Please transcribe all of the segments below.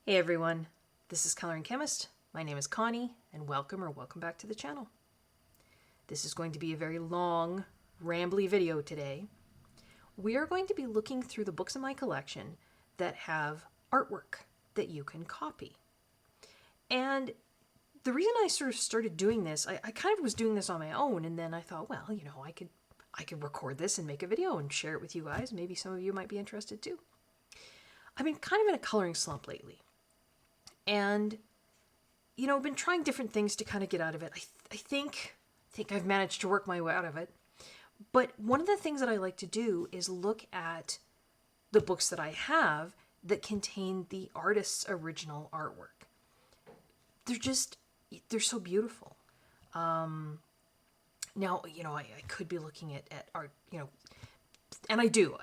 Hey everyone, this is Coloring Chemist. My name is Connie, and welcome back to the channel. This is going to be a very long, rambly video today. We are going to be looking through the books in my collection that have artwork that you can copy. And the reason I sort of started doing this, I kind of was doing this on my own, and then I thought, well, I could record this and make a video and share it with you guys. Maybe some of you might be interested too. I've been kind of in a coloring slump lately. And, I've been trying different things to kind of get out of it. I think I've managed to work my way out of it. But one of the things that I like to do is look at the books that I have that contain the artist's original artwork. They're so beautiful. Now, I could be looking at art, and I do,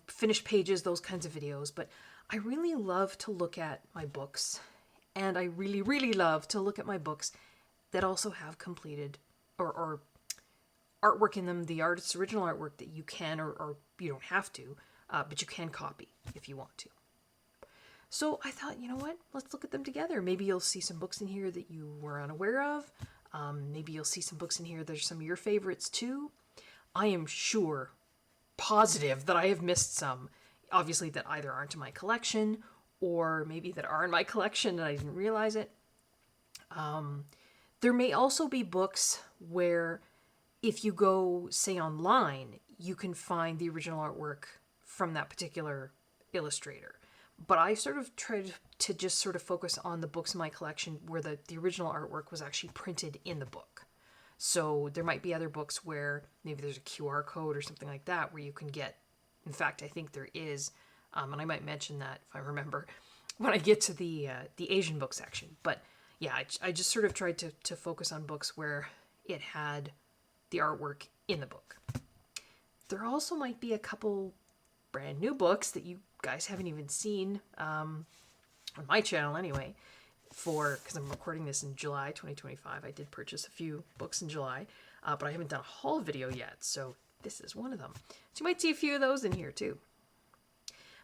finished pages, those kinds of videos, but I really love to look at my books. And I really, really love to look at my books that also have completed or artwork in them, the artist's original artwork that you can or you don't have to, but you can copy if you want to. So I thought, you know what? Let's look at them together. Maybe you'll see some books in here that you were unaware of. Maybe you'll see some books in here that are some of your favorites too. I am positive that I have missed some, obviously, that either aren't in my collection or maybe that are in my collection and I didn't realize it. There may also be books where if you go, say, online, you can find the original artwork from that particular illustrator. But I sort of tried to just sort of focus on the books in my collection where the original artwork was actually printed in the book. So there might be other books where maybe there's a QR code or something like that where you can get, in fact, I think there is, and I might mention that if I remember when I get to the Asian book section. But yeah, I just sort of tried to focus on books where it had the artwork in the book. There also might be a couple brand new books that you guys haven't even seen on my channel anyway, because I'm recording this in July 2025. I did purchase a few books in July, but I haven't done a haul video yet, so this is one of them. So you might see a few of those in here too.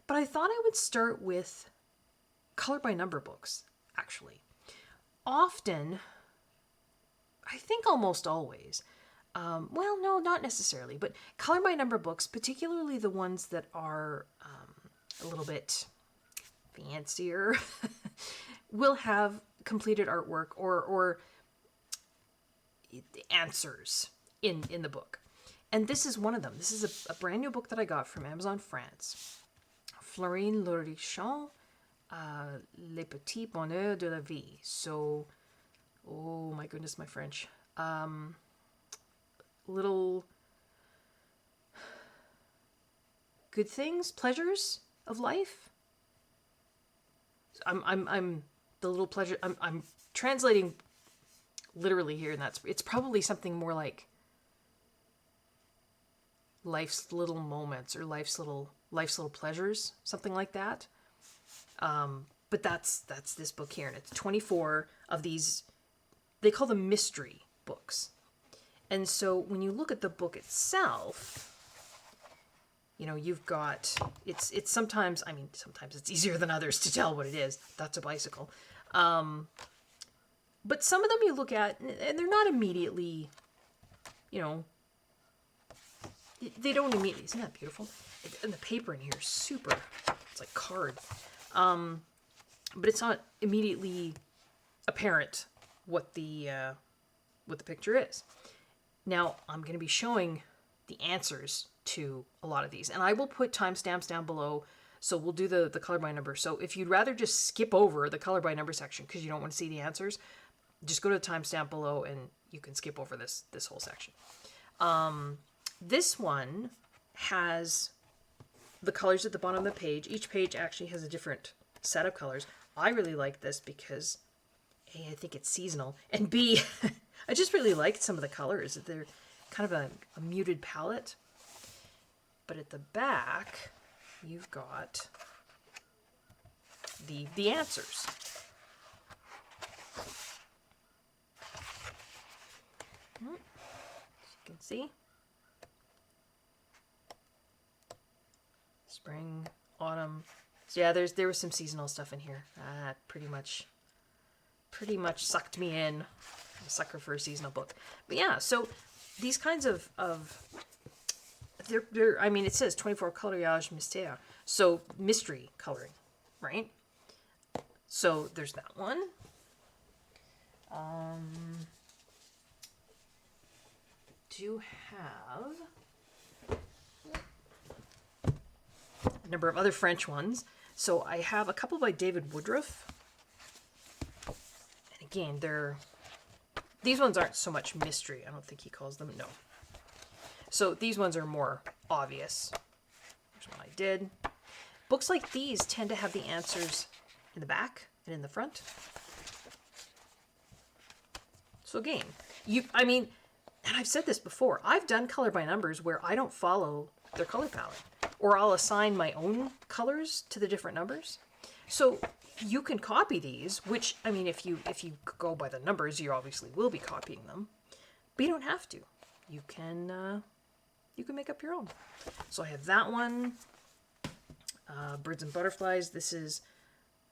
But I thought I would start with color by number books, actually. Often, I think almost always, well, no, not necessarily, but color by number books, particularly the ones that are a little bit fancier, will have completed artwork or answers in the book. And this is one of them. This is a brand new book that I got from Amazon France. Florine Lorichon, Les Petits Bonheurs de la Vie. So, oh my goodness, my French. Little good things, pleasures of life. I'm the little pleasure. I'm translating literally here, and it's probably something more like life's little moments or life's little pleasures, something like that. But that's this book here, and it's 24 of these. They call them mystery books. And so when you look at the book itself, you've got it's sometimes it's easier than others to tell what it is. That's a bicycle. But some of them you look at and they're not immediately, they don't immediately. Isn't that beautiful? And the paper in here is super. It's like card. But it's not immediately apparent what the picture is. Now, I'm going to be showing the answers to a lot of these. And I will put timestamps down below. So we'll do the color by number. So if you'd rather just skip over the color by number section because you don't want to see the answers, just go to the timestamp below and you can skip over this whole section. This one has the colors at the bottom of the page. Each page actually has a different set of colors. I really like this because A, I think it's seasonal, and B, I just really liked some of the colors. They're kind of a muted palette. But at the back, you've got the answers. As you can see, spring, autumn, So yeah, there was some seasonal stuff in here. Pretty much sucked me in. I'm a sucker for a seasonal book. But yeah, so these kinds of they're I mean, it says 24 coloriage mystère, so mystery coloring, right? So there's that one. Do have a number of other French ones. So I have a couple by David Woodruff. And again, these ones aren't so much mystery. I don't think he calls them. No. So these ones are more obvious. Here's one I did. Books like these tend to have the answers in the back and in the front. So again, and I've said this before, I've done color by numbers where I don't follow their color palette, or I'll assign my own colors to the different numbers. So you can copy these, which, I mean, if you go by the numbers, you obviously will be copying them, but you don't have to. You can make up your own. So I have that one, Birds and Butterflies. This is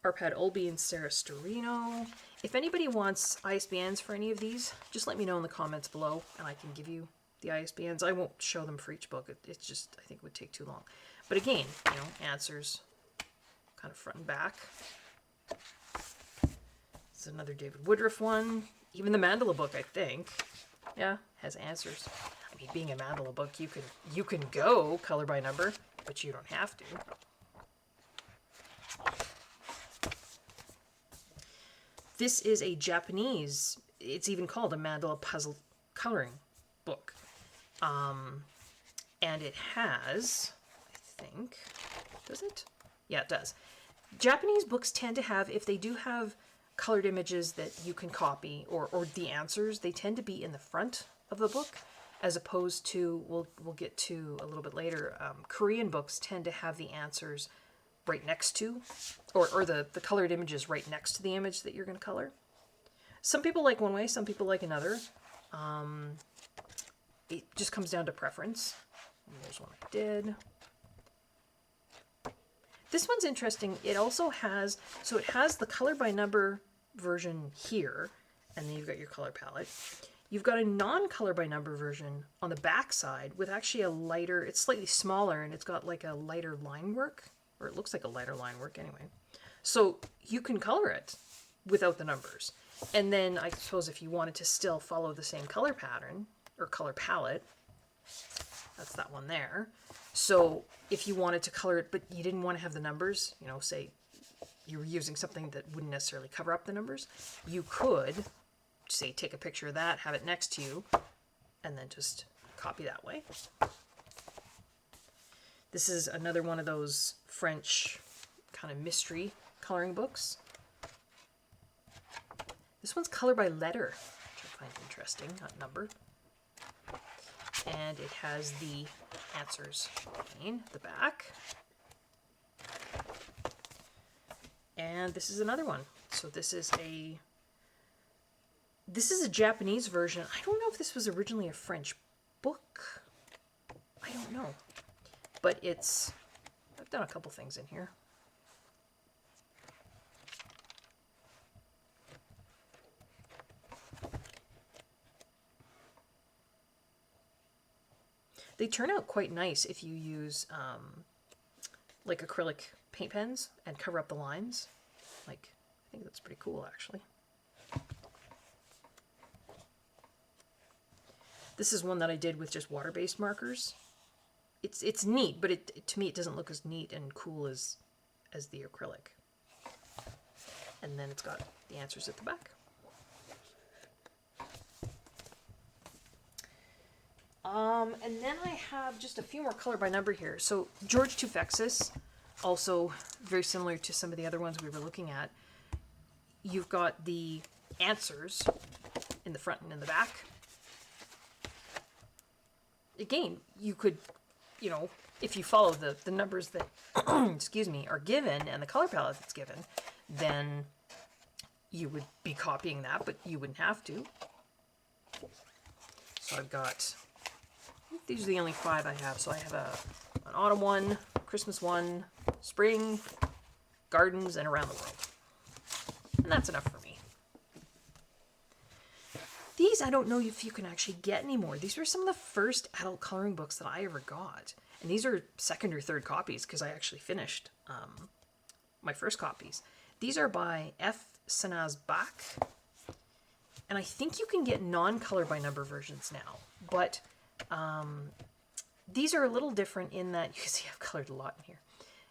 Arpad Olby and Sarah Storino. If anybody wants ISBNs for any of these, just let me know in the comments below, and I can give you the ISBNs. I won't show them for each book. It's just, I think it would take too long. But again, answers kind of front and back. This is another David Woodruff one. Even the Mandala book, I think, yeah, has answers. I mean, being a Mandala book, you can go color by number, but you don't have to. This is a Japanese, it's even called a Mandala puzzle coloring book. And it has, I think, does it? Yeah, it does. Japanese books tend to have, if they do have colored images that you can copy, or the answers, they tend to be in the front of the book, as opposed to, we'll get to a little bit later, Korean books tend to have the answers right next to, or the colored images right next to the image that you're going to color. Some people like one way, some people like another. It just comes down to preference. And there's one I did. This one's interesting. It also has, so it has the color by number version here, and then you've got your color palette. You've got a non-color by number version on the back side with actually a lighter, it's slightly smaller, and it's got like a lighter line work, or it looks like a lighter line work anyway. So you can color it without the numbers. And then I suppose if you wanted to still follow the same color pattern or color palette, that's that one there. So if you wanted to color it, but you didn't want to have the numbers, say you were using something that wouldn't necessarily cover up the numbers, you could, say, take a picture of that, have it next to you, and then just copy that way. This is another one of those French kind of mystery coloring books. This one's color by letter, which I find interesting, not number. And it has the answers in the back. And this is another one. So this is a Japanese version. I don't know if this was originally a French book. I don't know. But I've done a couple things in here. They turn out quite nice if you use like acrylic paint pens and cover up the lines. Like, I think that's pretty cool, actually. This is one that I did with just water-based markers. It's neat, but to me it doesn't look as neat and cool as the acrylic. And then it's got the answers at the back. And then I have just a few more color by number here. So George Tufexis, also very similar to some of the other ones we were looking at. You've got the answers in the front and in the back. Again, you could, if you follow the numbers that, excuse me, are given and the color palette that's given, then you would be copying that, but you wouldn't have to. So I've got, these are the only 5 I have. So I have an autumn one, Christmas one, spring, gardens, and around the world. And that's enough for me. These, I don't know if you can actually get anymore. These were some of the first adult coloring books that I ever got. And these are second or third copies because I actually finished my first copies. These are by F. Sanaz Bach. And I think you can get non-color by number versions now. But these are a little different in that, you can see I've colored a lot in here.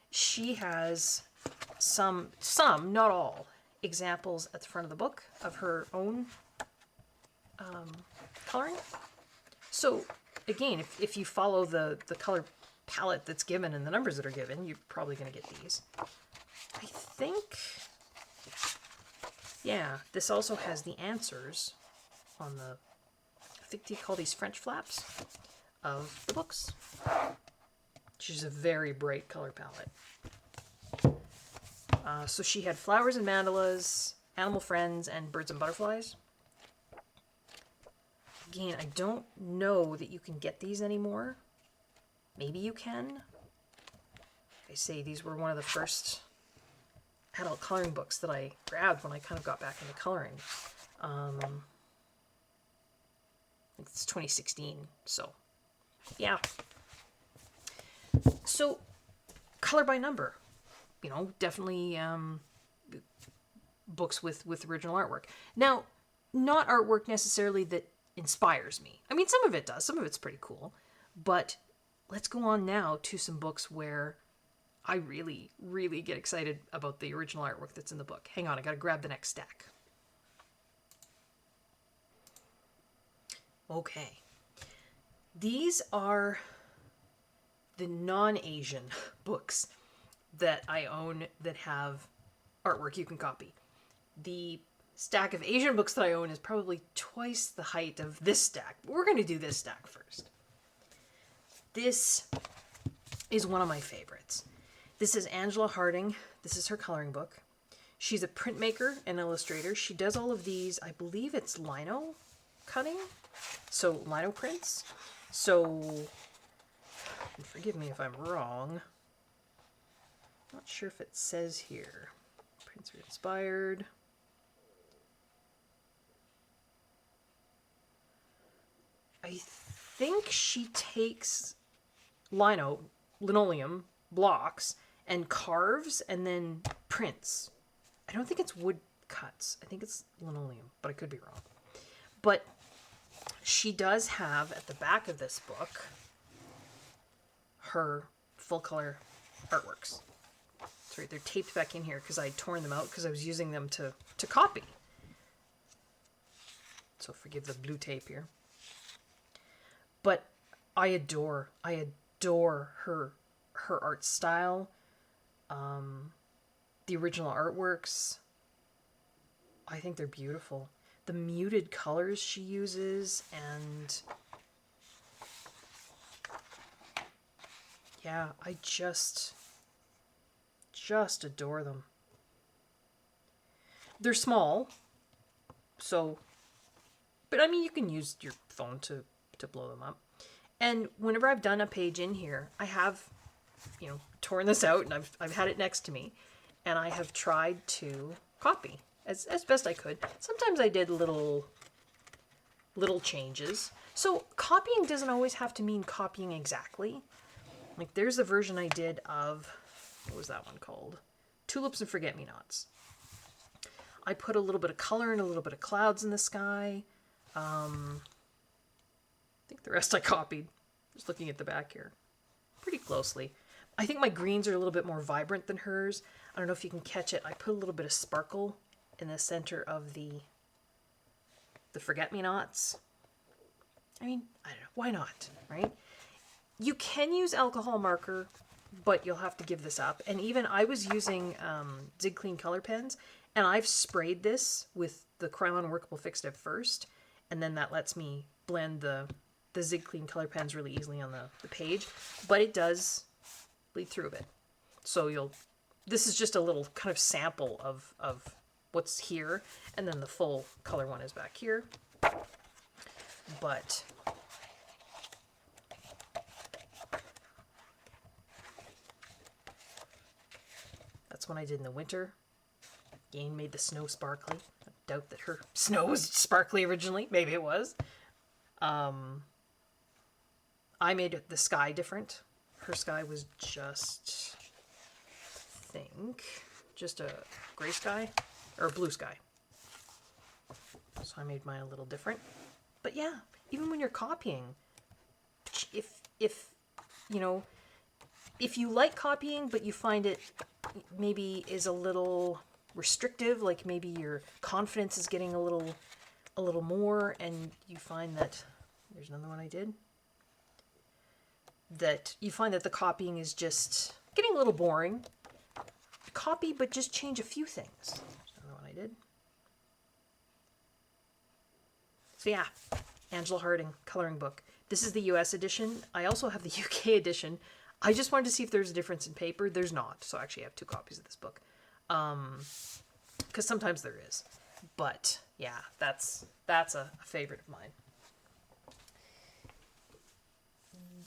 She has some, not all, examples at the front of the book of her own coloring. So again, if you follow the color palette that's given and the numbers that are given, you're probably going to get these. I think, yeah, this also has the answers on the, I think they call these French flaps of the books. She's a very bright color palette. So she had flowers and mandalas, animal friends, and birds and butterflies. Again, I don't know that you can get these anymore. Maybe you can. I say these were one of the first adult coloring books that I grabbed when I kind of got back into coloring. It's 2016, so yeah. So color by number, you know, definitely books with original artwork. Now, not artwork necessarily that inspires me. I mean, some of it does. Some of it's pretty cool. But let's go on now to some books where I really, really get excited about the original artwork that's in the book. Hang on, I gotta grab the next stack. Okay. These are the non-Asian books that I own that have artwork you can copy. The stack of Asian books that I own is probably twice the height of this stack. We're going to do this stack first. This is one of my favorites. This is Angela Harding. This is her coloring book. She's a printmaker and illustrator. She does all of these, I believe it's lino cutting, so lino prints. So, forgive me if I'm wrong. Not sure if it says here. Prints are inspired. I think she takes linoleum blocks and carves and then prints. I don't think it's wood cuts. I think it's linoleum, but I could be wrong. But she does have at the back of this book her full color artworks. Sorry, they're taped back in here because I had torn them out because I was using them to copy. So forgive the blue tape here. But I adore her art style. The original artworks, I think they're beautiful. The muted colors she uses, and yeah, I just adore them. They're small, so, but I mean, you can use your phone to blow them up. And whenever I've done a page in here, I have, you know, torn this out and I've had it next to me, and I have tried to copy as best I could. Sometimes I did little changes. So copying doesn't always have to mean copying exactly. Like there's a version I did of, what was that one called? Tulips and Forget-Me-Nots. I put a little bit of color and a little bit of clouds in the sky. I think the rest I copied. Just looking at the back here. Pretty closely. I think my greens are a little bit more vibrant than hers. I don't know if you can catch it. I put a little bit of sparkle in the center of the Forget-Me-Nots. I mean, I don't know. Why not, right? You can use alcohol marker, but you'll have to give this up. And even I was using Zig Clean color pens, and I've sprayed this with the Krylon Workable Fixative first, and then that lets me blend the Zig Clean color pens really easily on the page, but it does bleed through a bit. So this is just a little kind of sample of what's here, and then the full color one is back here. But that's That's one I did in the winter. Again, made the snow sparkly. I doubt that her snow was sparkly originally. Maybe it was. I made the sky different. Her sky was just, I think, just a gray sky or a blue sky. So I made mine a little different. But yeah, even when you're copying, if you know, if you like copying but you find it maybe is a little restrictive, like maybe your confidence is getting a little more, and you find that there's another one I did, that you find that the copying is just getting a little boring, copy but just change a few things. There's another one I did. So yeah, Angela Harding coloring book. This is the US edition. I also have the UK edition. I just wanted to see if there's a difference in paper. There's not. So actually I have 2 copies of this book. Because sometimes there is. But yeah, that's a favorite of mine.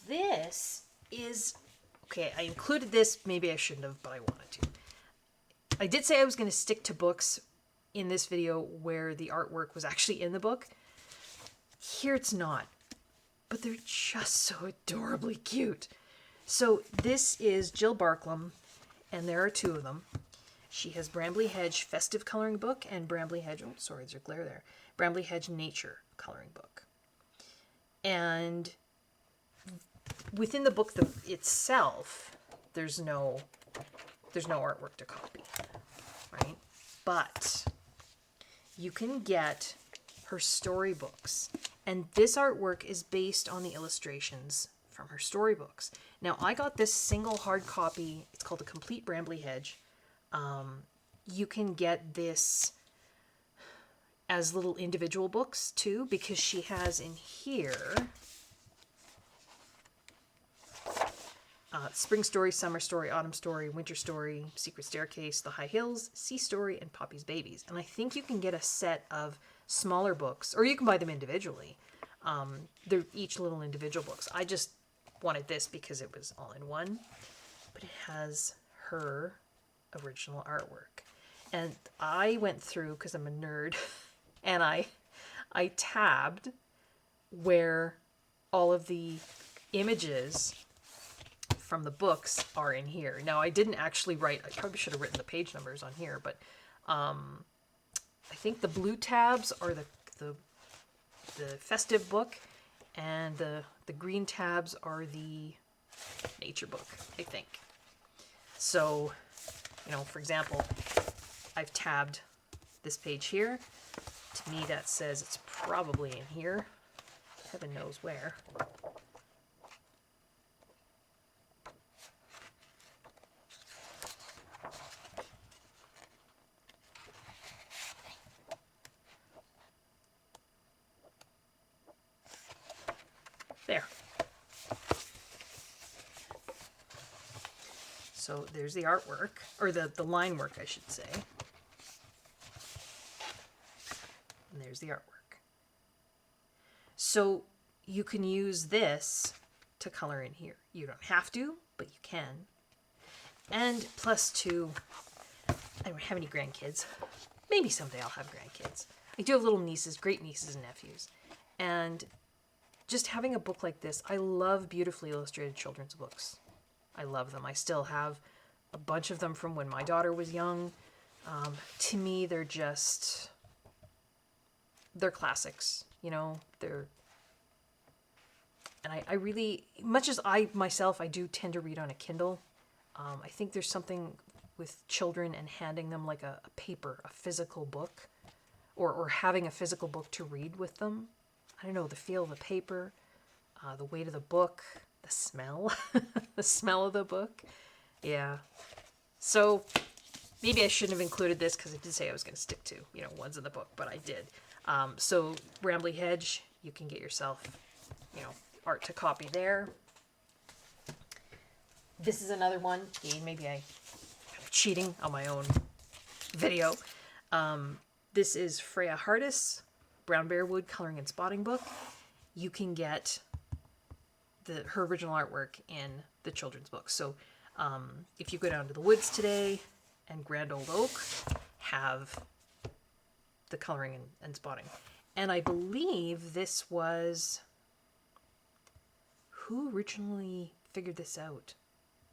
This is, okay, I included this. Maybe I shouldn't have, but I wanted to. I did say I was going to stick to books in this video where the artwork was actually in the book. Here it's not. But they're just so adorably cute. So this is Jill Barklam, and there are 2 of them. She has Brambley Hedge Festive Coloring Book and Brambley Hedge, oh sorry, there's a glare there, Brambley Hedge Nature Coloring Book. And within the book itself, there's no artwork to copy, right? But you can get her storybooks, and this artwork is based on the illustrations from her storybooks. Now, I got this single hard copy. It's called The Complete Brambley Hedge. You can get this as little individual books too, because she has in here Spring Story, Summer Story, Autumn Story, Winter Story, Secret Staircase, The High Hills, Sea Story, and Poppy's Babies. And I think you can get a set of smaller books, or you can buy them individually. They're each little individual books. I just wanted this because it was all in one. But it has her original artwork. And I went through, because I'm a nerd, and I tabbed where all of the images from the books are in here. Now, I didn't actually write, I probably should have written the page numbers on here, but I think the blue tabs are the festive book, and the green tabs are the nature book, I think. So, you know, for example, I've tabbed this page here. To me, that says it's probably in here. Heaven knows where. There. So there's the artwork, or the line work, I should say. And there's the artwork. So you can use this to color in here. You don't have to, but you can. And plus 2, I don't have any grandkids. Maybe someday I'll have grandkids. I do have little nieces, great nieces and nephews. And just having a book like this, I love beautifully illustrated children's books. I love them. I still have a bunch of them from when my daughter was young. To me, they're classics, you know, and I really, much as I myself, I do tend to read on a Kindle. I think there's something with children and handing them like a paper, a physical book, or having a physical book to read with them. I don't know, the feel of the paper, the weight of the book, the smell, the smell of the book. Yeah. So maybe I shouldn't have included this because I did say I was going to stick to, you know, ones in the book, but I did. So Brambley Hedge, you can get yourself, you know, art to copy there. This is another one. Maybe I'm cheating on my own video. This is Freya Hardis, Brown Bear Wood Coloring and Spotting Book. You can get her original artwork in the children's book. So if you go down to the woods today and Grand Old Oak have the coloring and spotting. And I believe this was... Who originally figured this out?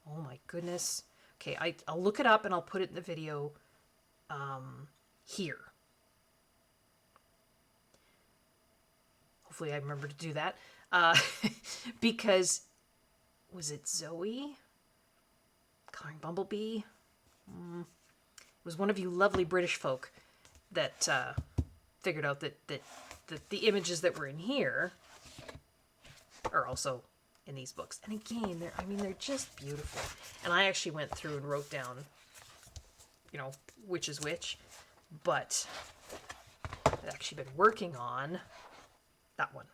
Oh my goodness. Okay, I'll look it up and I'll put it in the video here. Hopefully I remember to do that. Because, was it Zoe? Coloring Bumblebee? It was one of you lovely British folk that figured out that the images that were in here are also in these books. And again, they're just beautiful. And I actually went through and wrote down, which is which. But I've actually been working on that one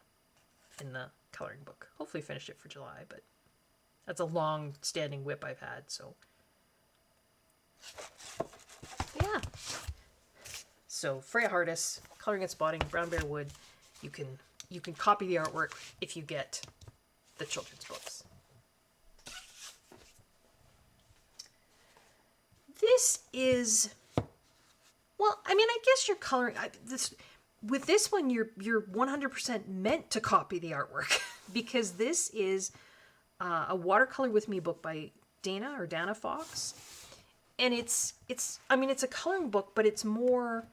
in the coloring book. Hopefully finish it for July, but that's a long-standing whip I've had, so... Yeah. So, Freya Hardis, Coloring and Spotting, Brown Bear Wood. You can copy the artwork if you get the children's books. This is... Well, I mean, I guess you're coloring... With this one, you're 100% meant to copy the artwork because this is a Watercolor With Me book by Dana Fox. And it's a coloring book, but it's more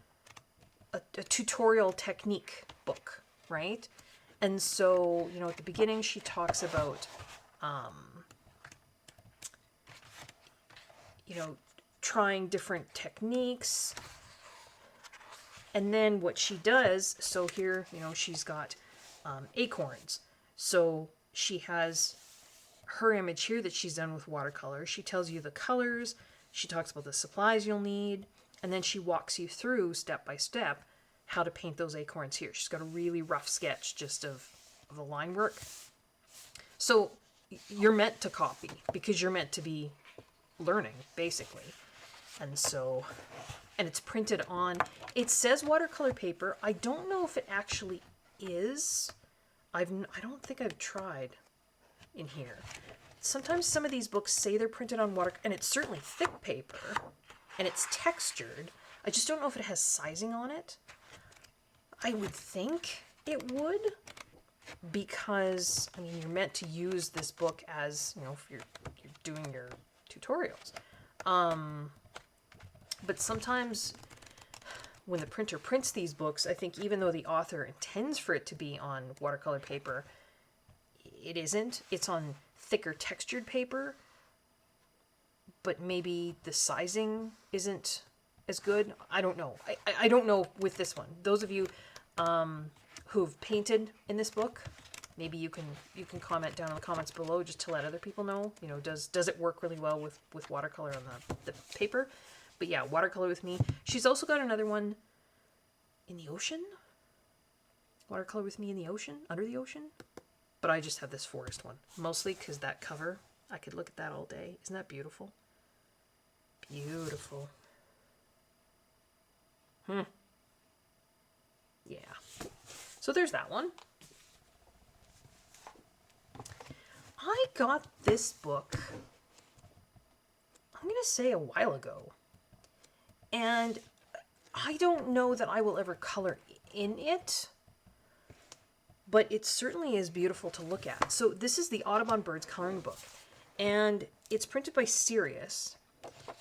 a tutorial technique book, right? And so, at the beginning, she talks about, trying different techniques. And then what she does, so here, she's got acorns. So she has her image here that she's done with watercolor. She tells you the colors. She talks about the supplies you'll need. And then she walks you through, step by step, how to paint those acorns here. She's got a really rough sketch just of the line work. So you're meant to copy because you're meant to be learning, basically. And so... And it's printed on, it says watercolor paper. I don't know if it actually is. I don't think I've tried in here. Sometimes some of these books say they're printed on water, and it's certainly thick paper, and it's textured. I just don't know if it has sizing on it. I would think it would, because, you're meant to use this book as, if you're doing your tutorials. But sometimes when the printer prints these books, I think even though the author intends for it to be on watercolor paper, it isn't. It's on thicker textured paper, but maybe the sizing isn't as good. I don't know. I don't know with this one. Those of you who've painted in this book, maybe you can comment down in the comments below just to let other people know. Does it work really well with watercolor on the paper? But yeah, Watercolor With Me. She's also got another one in the ocean. Watercolor With Me in the ocean, under the ocean. But I just have this forest one. Mostly because that cover, I could look at that all day. Isn't that beautiful? Beautiful. Yeah. So there's that one. I got this book, I'm going to say a while ago. And I don't know that I will ever color in it, but it certainly is beautiful to look at. So this is the Audubon Birds coloring book, and it's printed by Sirius.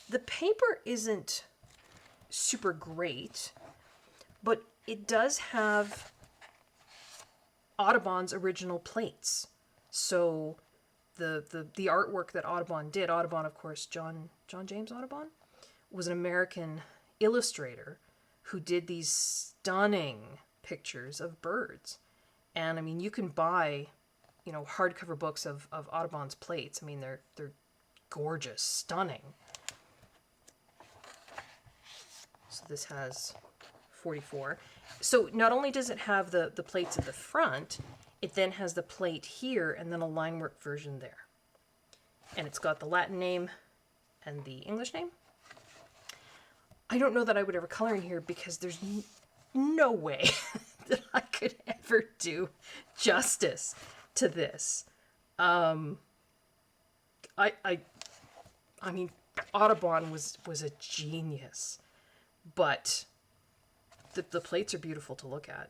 The paper isn't super great, but it does have Audubon's original plates. So the artwork that Audubon did, Audubon, of course, John James Audubon, was an American illustrator who did these stunning pictures of birds. And you can buy, hardcover books of Audubon's plates. They're gorgeous, stunning. So this has 44. So not only does it have the plates at the front, it then has the plate here and then a line work version there. And it's got the Latin name and the English name. I don't know that I would ever color in here because there's no way that I could ever do justice to this. Audubon was a genius, but the plates are beautiful to look at.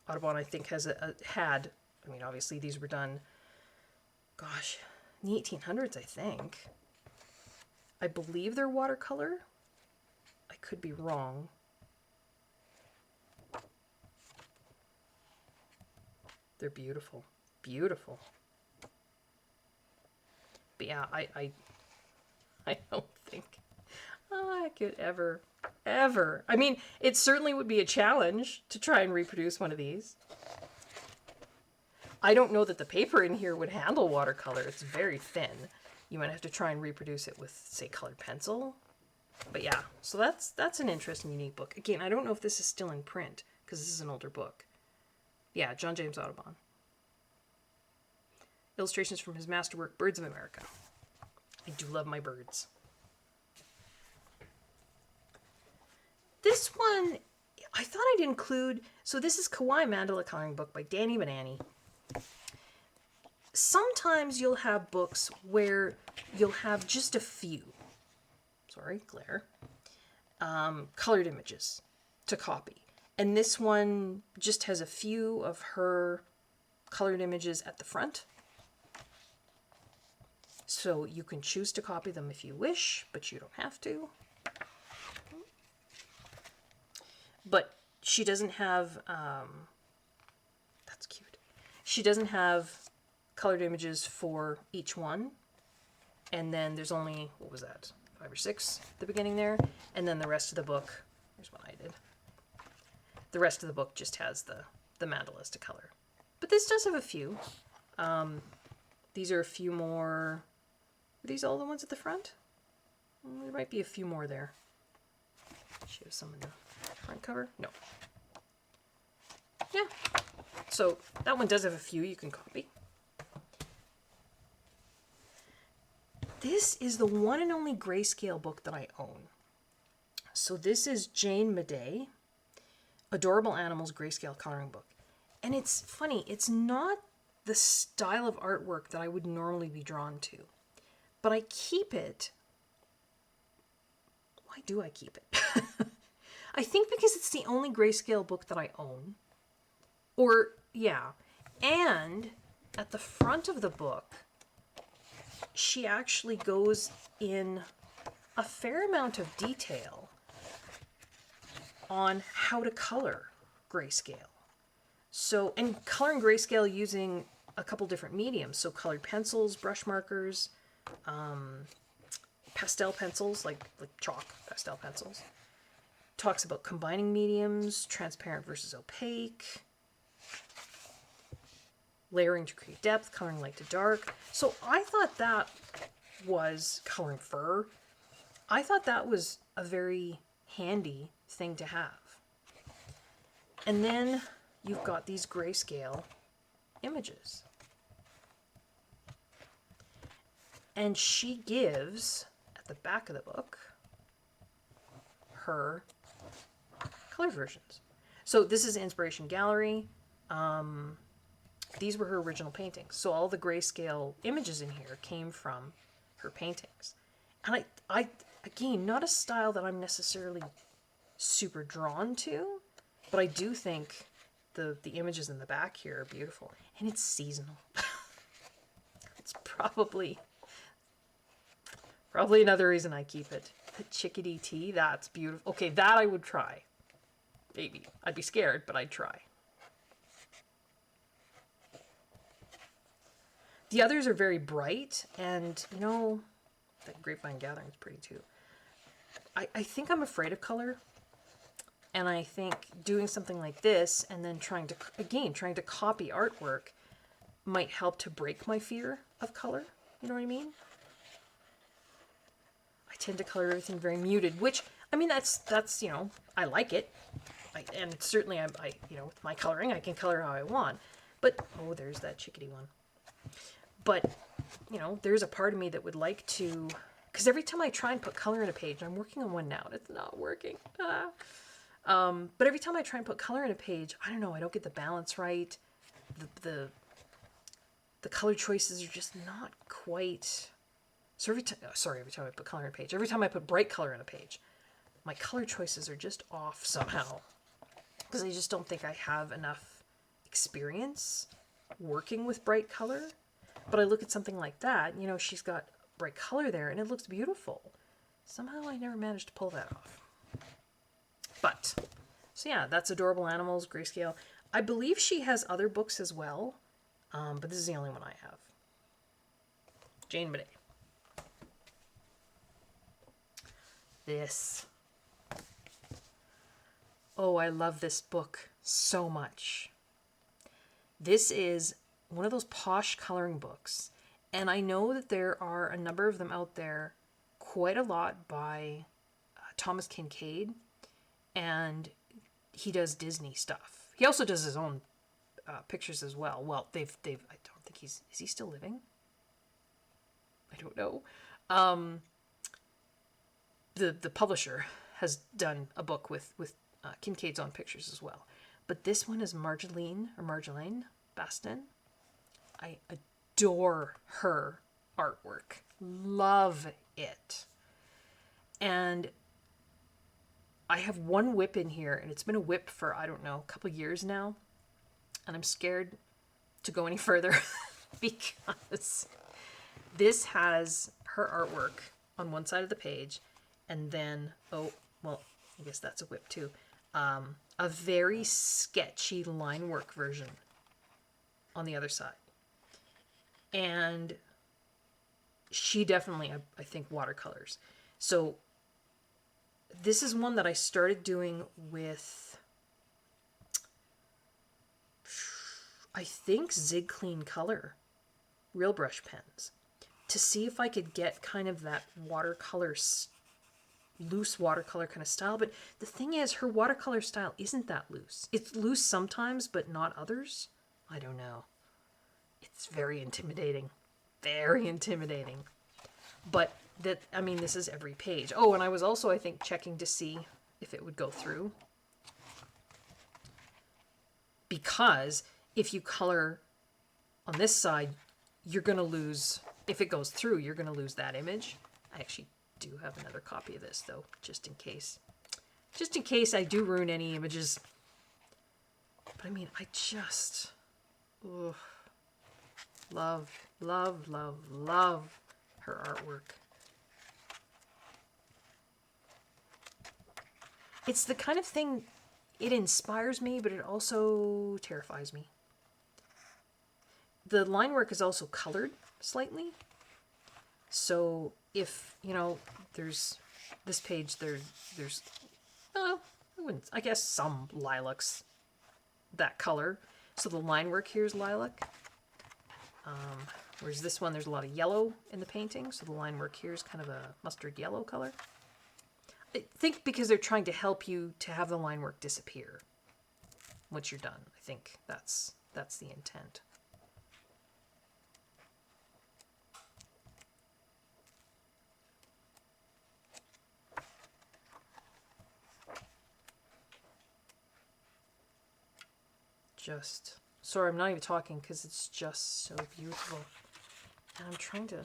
Audubon, I think, had, I mean, obviously these were done, gosh, in the 1800s, I think. I believe they're watercolor. I could be wrong. They're beautiful. Beautiful. But yeah, I don't think I could ever. I mean, it certainly would be a challenge to try and reproduce one of these. I don't know that the paper in here would handle watercolor. It's very thin. You might have to try and reproduce it with, say, colored pencil. But yeah, so that's an interesting, unique book. Again, I don't know if this is still in print, because this is an older book. Yeah, John James Audubon. Illustrations from his masterwork, Birds of America. I do love my birds. This one, I thought I'd include, so this is Kawaii Mandala Coloring Book by Danny Banani. Sometimes you'll have books where you'll have just a few, sorry, glare, colored images to copy. And this one just has a few of her colored images at the front. So you can choose to copy them if you wish, but you don't have to. But she doesn't have, that's cute. She doesn't have colored images for each one. And then there's only, what was that, 5 or 6 at the beginning there. And then the rest of the book, here's what I did. The rest of the book just has the mandalas to color. But this does have a few. These are a few more. Are these all the ones at the front? There might be a few more there. She has some in the front cover. No. Yeah. So that one does have a few you can copy. This is the one and only grayscale book that I own. So this is Jane Madej, Adorable Animals Grayscale Coloring Book. And it's funny, it's not the style of artwork that I would normally be drawn to. But I keep it. Why do I keep it? I think because it's the only grayscale book that I own. Or, yeah. And at the front of the book, she actually goes in a fair amount of detail on how to color grayscale. So, and coloring grayscale using a couple different mediums. So colored pencils, brush markers, pastel pencils, like chalk pastel pencils. Talks about combining mediums, transparent versus opaque, layering to create depth, coloring light to dark. So I thought that was coloring fur. I thought that was a very handy thing to have. And then you've got these grayscale images. And she gives, at the back of the book, her color versions. So this is Inspiration Gallery. These were her original paintings. So all the grayscale images in here came from her paintings. And I again, not a style that I'm necessarily super drawn to, but I do think the images in the back here are beautiful. And it's seasonal. It's probably another reason I keep it. The chickadee tea, that's beautiful. Okay, that I would try. Maybe. I'd be scared, but I'd try. The others are very bright, and, you know, the Grapevine Gathering is pretty too. I think I'm afraid of color, and I think doing something like this, and then trying to copy artwork might help to break my fear of color. You know what I mean? I tend to color everything very muted, which, I mean, that's you know, I like it. And certainly, I you know, with my coloring, I can color how I want. But, oh, there's that chickadee one. But, you know, there's a part of me that would like to, because every time I try and put color in a page, I'm working on one now, and it's not working. But every time I try and put color in a page, I don't know, I don't get the balance right. The the color choices are just not quite. So every time I put color on a page, every time I put bright color on a page, my color choices are just off somehow. Because I just don't think I have enough experience working with bright color. But I look at something like that, you know, she's got bright color there and it looks beautiful. Somehow I never managed to pull that off. But, so yeah, that's Adorable Animals, Grayscale. I believe she has other books as well, but this is the only one I have. Jane Bidet. This. Oh, I love this book so much. This is one of those posh coloring books, and I know that there are a number of them out there, quite a lot by Thomas Kincaid, and he does Disney stuff. He also does his own pictures as well. Well, they've. I don't think is he still living? I don't know. The publisher has done a book with Kincaid's own pictures as well. But this one is Marjolaine Baston. I adore her artwork. Love it. And I have one whip in here, and it's been a whip for, I don't know, a couple years now. And I'm scared to go any further because this has her artwork on one side of the page, and then, oh, well, I guess that's a whip too. A very sketchy line work version on the other side. And she definitely, I think, watercolors. So this is one that I started doing with, I think, Zig Clean Color Real Brush pens, to see if I could get kind of that watercolor, loose watercolor kind of style. But the thing is, her watercolor style isn't that loose. It's loose sometimes, but not others. I don't know. It's very intimidating. Very intimidating. But that, I mean, this is every page. Oh, and I was also, I think, checking to see if it would go through. Because if you color on this side, you're going to lose, if it goes through, you're going to lose that image. I actually do have another copy of this, though, just in case. Just in case I do ruin any images. But I mean, I just... Ugh, love her artwork. It's the kind of thing, it inspires me, but it also terrifies me. The line work is also colored slightly. So if, you know, there's this page, there's I guess some lilacs that color. So the line work here is lilac. Whereas this one, there's a lot of yellow in the painting. So the line work here is kind of a mustard yellow color. I think because they're trying to help you to have the line work disappear once you're done. I think that's the intent. Just, sorry, I'm not even talking because it's just so beautiful. And I'm trying to,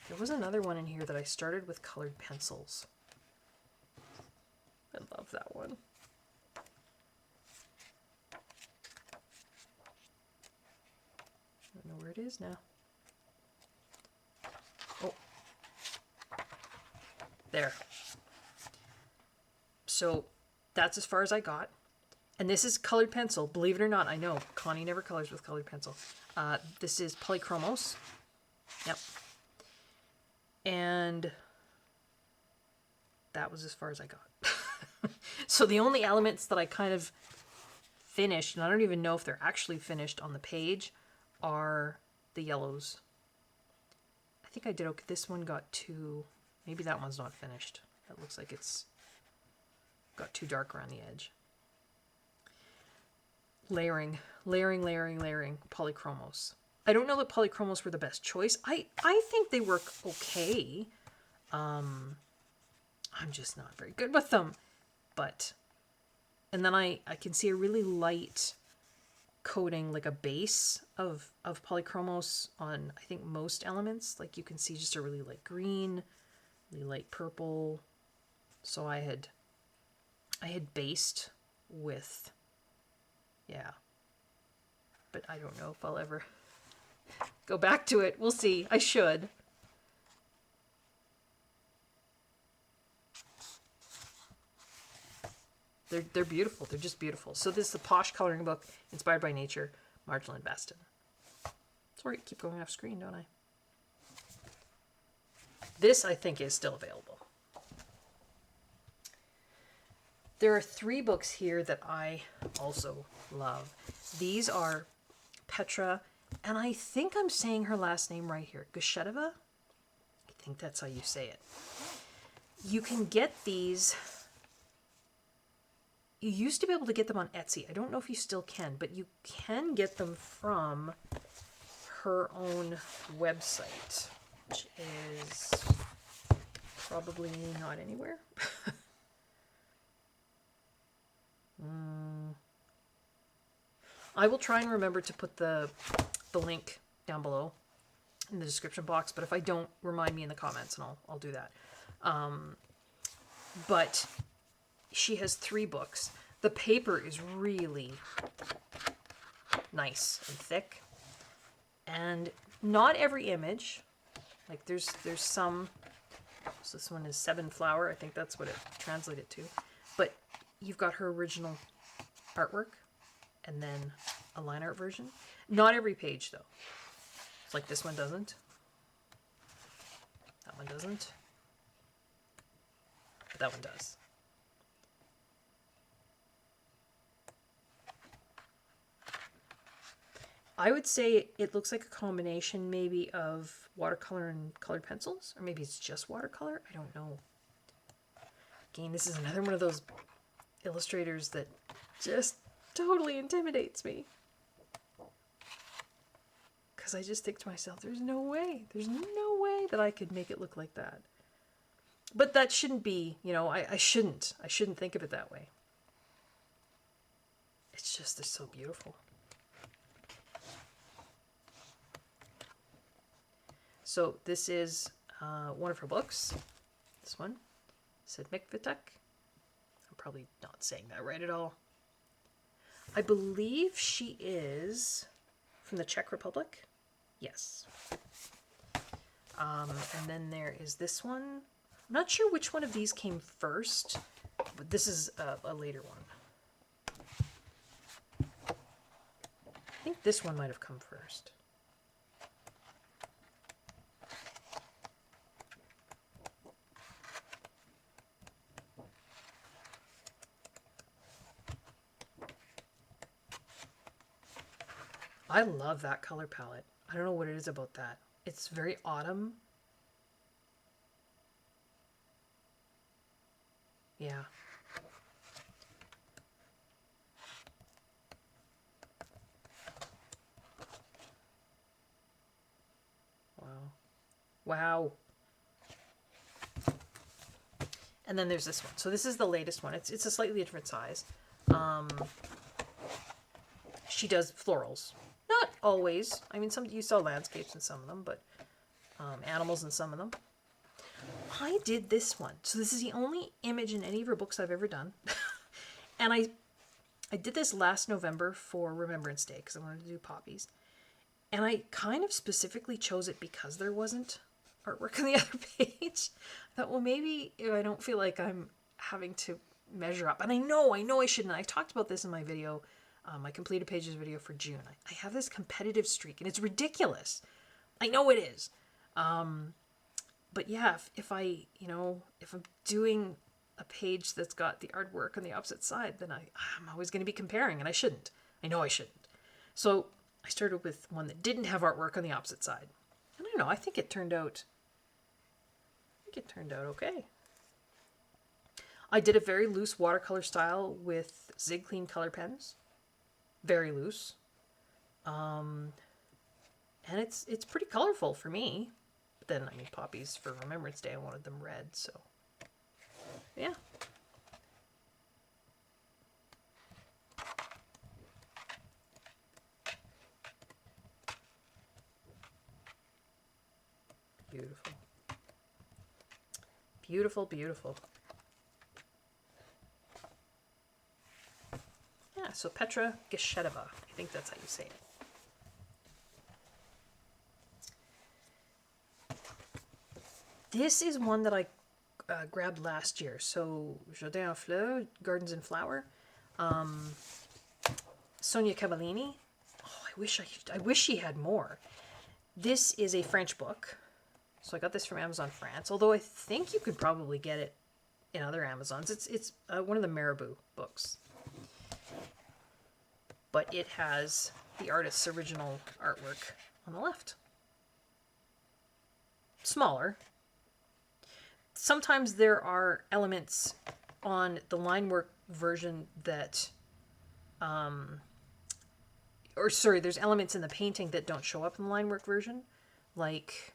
there was another one in here that I started with colored pencils. I love that one. I don't know where it is now. Oh. There. So that's as far as I got. And this is colored pencil. Believe it or not, I know Connie never colors with colored pencil. This is polychromos. Yep. And that was as far as I got. So the only elements that I kind of finished, and I don't even know if they're actually finished on the page, are the yellows. I think I did okay. This one got too, maybe that one's not finished. It looks like it's got too dark around the edge. Layering, polychromos. I don't know that polychromos were the best choice. I think they work okay. I'm just not very good with them. But, and then I can see a really light coating like a base of polychromos on, I think, most elements. Like you can see just a really light green, really light purple. So I had based with, yeah. But I don't know if I'll ever go back to it. We'll see. I should. They're beautiful. They're just beautiful. So this is the Posh coloring book, inspired by nature, Marjolaine and Baston. Sorry, I keep going off screen, don't I? This, I think, is still available. There are 3 books here that I also love. These are Petra, and I think I'm saying her last name right here, Gushevova. I think that's how you say it. You can get these. You used to be able to get them on Etsy. I don't know if you still can, but you can get them from her own website, which is probably not anywhere. I will try and remember to put the link down below in the description box, but if I don't, remind me in the comments and I'll do that. But she has 3 books. The paper is really nice and thick, and not every image, like there's some, so this one is 7 Flower, I think that's what it translated to, but you've got her original artwork and then a line art version. Not every page though. It's like this one doesn't. That one doesn't. But that one does. I would say it looks like a combination maybe of watercolor and colored pencils, or maybe it's just watercolor. I don't know. Again, this is another one of those illustrators that just totally intimidates me. Because I just think to myself, there's no way that I could make it look like that. But that shouldn't be, you know, I shouldn't think of it that way. It's just, they're so beautiful. So this is one of her books. This one, Sedmikvitek. I'm probably not saying that right at all. I believe she is from the Czech Republic. Yes. And then there is this one. I'm not sure which one of these came first, but this is a later one. I think this one might have come first. I love that color palette. I don't know what it is about that. It's very autumn. Yeah. Wow. Wow. And then there's this one. So this is the latest one. It's a slightly different size. She does florals. Not always. I mean, you saw landscapes in some of them, but animals in some of them. I did this one. So this is the only image in any of her books I've ever done. And I did this last November for Remembrance Day because I wanted to do poppies. And I kind of specifically chose it because there wasn't artwork on the other page. I thought, well, maybe if I don't feel like I'm having to measure up. And I know I shouldn't. I talked about this in my video, my completed pages video for June. I have this competitive streak, and it's ridiculous. I know it is. But yeah, if I'm doing a page that's got the artwork on the opposite side, then I'm always going to be comparing, and I shouldn't. I know I shouldn't. So I started with one that didn't have artwork on the opposite side. And I don't know, I think it turned out okay. I did a very loose watercolor style with Zig Clean color pens. Very loose. And it's pretty colorful for me. But then, I mean, poppies for Remembrance Day, I wanted them red, so yeah. Beautiful, beautiful. Yeah, so Petra Geshetova. I think that's how you say it. This is one that I grabbed last year. So Jardin en Fleurs, Gardens in Flower. Sonia Cavallini. Oh, I wish she had more. This is a French book. So I got this from Amazon France. Although I think you could probably get it in other Amazons. It's one of the Marabou books. But it has the artist's original artwork on the left. Smaller. Sometimes there are elements on the line work version that, there's elements in the painting that don't show up in the line work version. Like,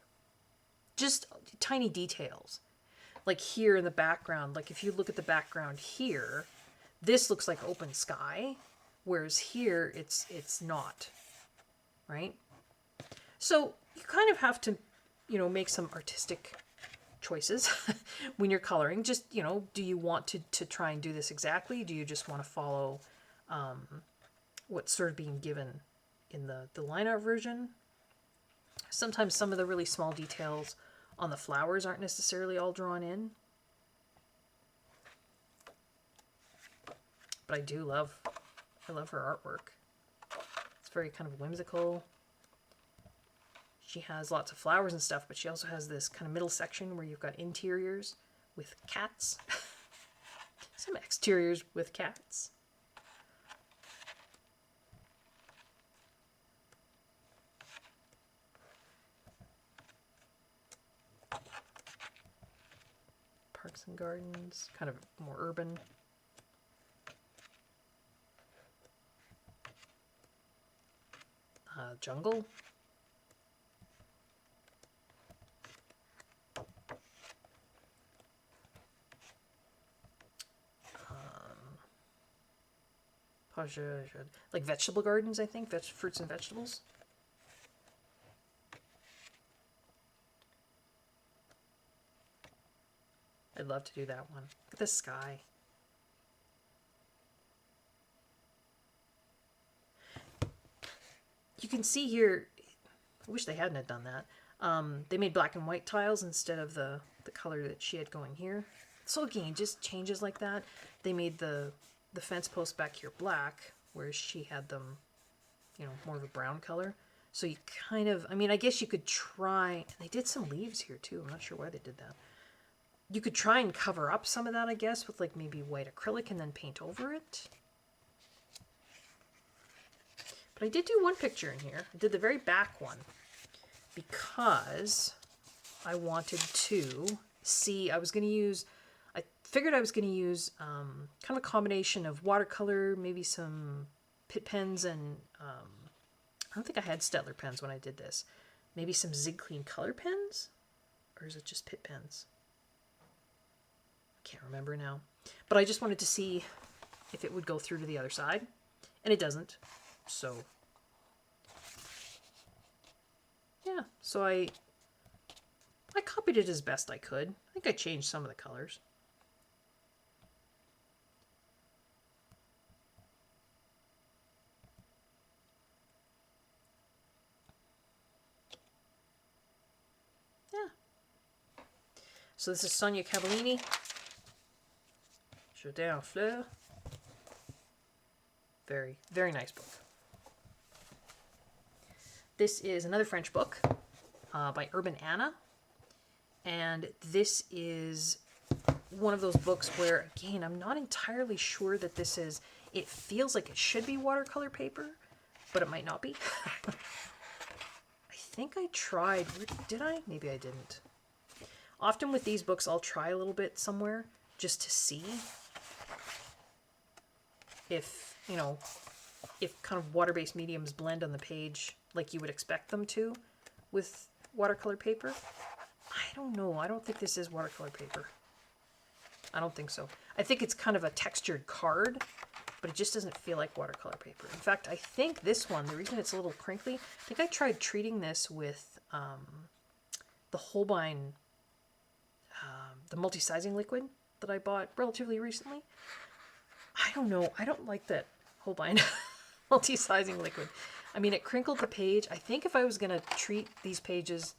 just tiny details. Like here in the background, like if you look at the background here, this looks like open sky, whereas here it's not, right? So you kind of have to, make some artistic choices when you're coloring. Just, do you want to try and do this exactly? Do you just want to follow what's sort of being given in the line art version? Sometimes some of the really small details on the flowers aren't necessarily all drawn in. But I love her artwork. It's very kind of whimsical. She has lots of flowers and stuff, but she also has this kind of middle section where you've got interiors with cats. Some exteriors with cats. Parks and gardens, kind of more urban. Jungle. Like vegetable gardens, I think. Fruits and vegetables. I'd love to do that one. Look at the sky. You can see here, I wish they hadn't done that. They made black and white tiles instead of the color that she had going here. So again, just changes like that. They made the fence posts back here black, whereas she had them, more of a brown color. So you kind of, I guess you could try, they did some leaves here too. I'm not sure why they did that. You could try and cover up some of that, I guess, with like maybe white acrylic and then paint over it. But I did do one picture in here. I did the very back one because I wanted to see, I figured I was going to use kind of a combination of watercolor, maybe some Pitt pens, and I don't think I had Stettler pens when I did this. Maybe some Zig Clean color pens? Or is it just Pitt pens? I can't remember now. But I just wanted to see if it would go through to the other side. And it doesn't. So, yeah. So I copied it as best I could. I think I changed some of the colors. So this is Sonia Cavallini, Jardin en Fleurs. Very, very nice book. This is another French book by Urban Anna. And this is one of those books where, again, I'm not entirely sure that this is, it feels like it should be watercolor paper, but it might not be. I think I tried, did I? Maybe I didn't. Often with these books, I'll try a little bit somewhere just to see if, if kind of water-based mediums blend on the page like you would expect them to with watercolor paper. I don't know. I don't think this is watercolor paper. I don't think so. I think it's kind of a textured card, but it just doesn't feel like watercolor paper. In fact, I think this one, the reason it's a little crinkly, I think I tried treating this with the Holbein the multi-sizing liquid that I bought relatively recently. I don't know. I don't like that. Hold on. Multi-sizing liquid. I mean, it crinkled the page. I think if I was going to treat these pages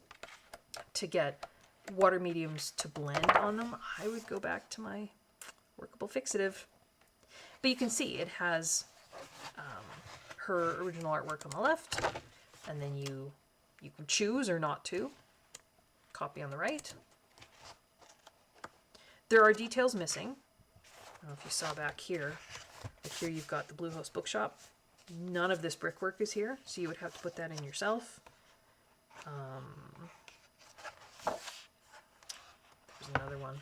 to get water mediums to blend on them, I would go back to my workable fixative. But you can see it has her original artwork on the left, and then you can choose or not to. Copy on the right. There are details missing. I don't know if you saw back here. Like here you've got the Bluehost Bookshop. None of this brickwork is here, so you would have to put that in yourself. There's another one.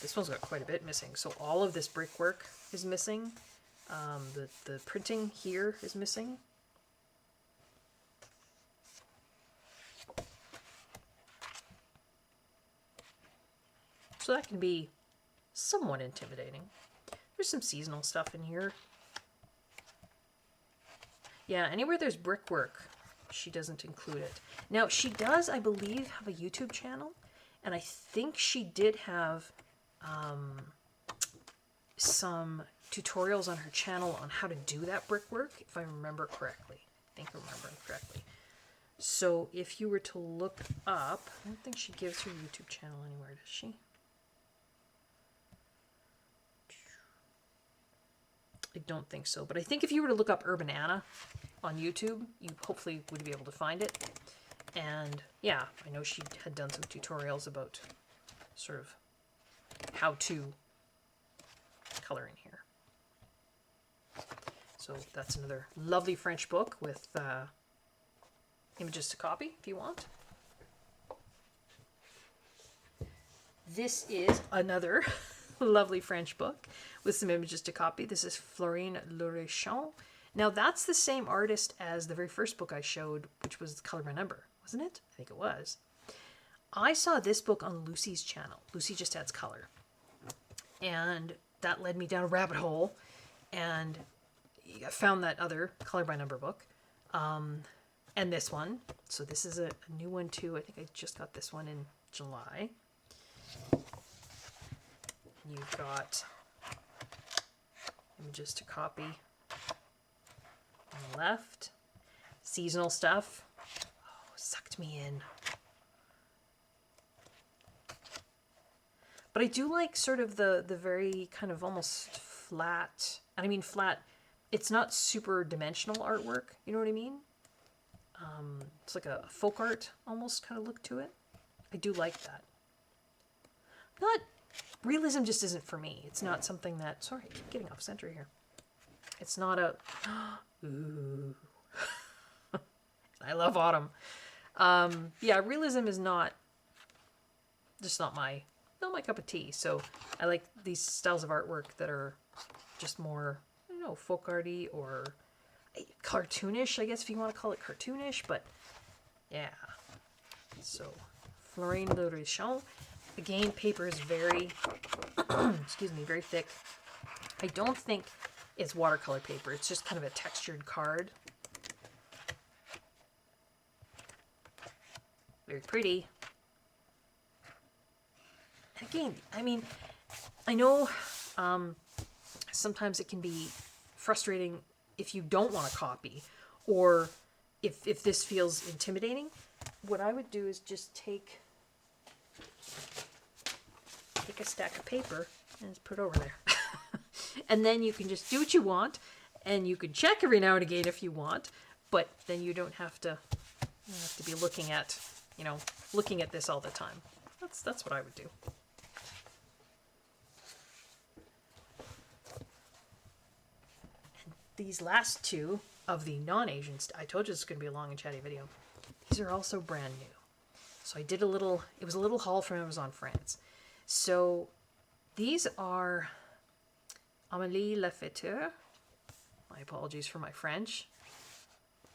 This one's got quite a bit missing. So all of this brickwork is missing. The printing here is missing. So that can be somewhat intimidating. There's some seasonal stuff in here. Yeah, anywhere there's brickwork, she doesn't include it. Now, she does, I believe, have a YouTube channel. And I think she did have some tutorials on her channel on how to do that brickwork, if I remember correctly. I think I'm remembering correctly. So if you were to look up, I don't think she gives her YouTube channel anywhere, does she? I don't think so, but I think if you were to look up Urban Anna on YouTube, you hopefully would be able to find it. And yeah, I know she had done some tutorials about sort of how to color in here. So that's another lovely French book with images to copy if you want. This is another lovely French book with some images to copy. This is Florine Lorechon. Now that's the same artist as the very first book I showed, which was Color by Number, wasn't it? I think it was. I saw this book on Lucy's channel. Lucy Just Adds Color. And that led me down a rabbit hole, and I found that other Color by Number book. And this one. So this is a new one too. I think I just got this one in July. You've got images to copy on the left. Seasonal stuff. Oh, sucked me in. But I do like sort of the very kind of almost flat, and I mean flat, it's not super dimensional artwork, you know what I mean? It's like a folk art almost kind of look to it. I do like that. Not, realism just isn't for me. It's not something that, sorry, I keep getting off center here. It's not a, ooh. I love autumn. Yeah, realism is not, just not my cup of tea. So I like these styles of artwork that are just more, I don't know, folk arty or cartoonish, I guess if you want to call it cartoonish, but yeah. So Florine Lorechon. Again, paper is very, excuse me, very thick. I don't think it's watercolor paper. It's just kind of a textured card. Very pretty. Again, I mean, I know sometimes it can be frustrating if you don't want to copy, or if this feels intimidating. What I would do is just take a stack of paper and just put it over there. And then you can just do what you want, and you can check every now and again if you want, but then you don't have to be looking at, looking at this all the time. That's what I would do. These last two of the non-Asian, I told you this is going to be a long and chatty video. These are also brand new. So I did it was a little haul from Amazon France. So these are Amélie Lafayette. My apologies for my French.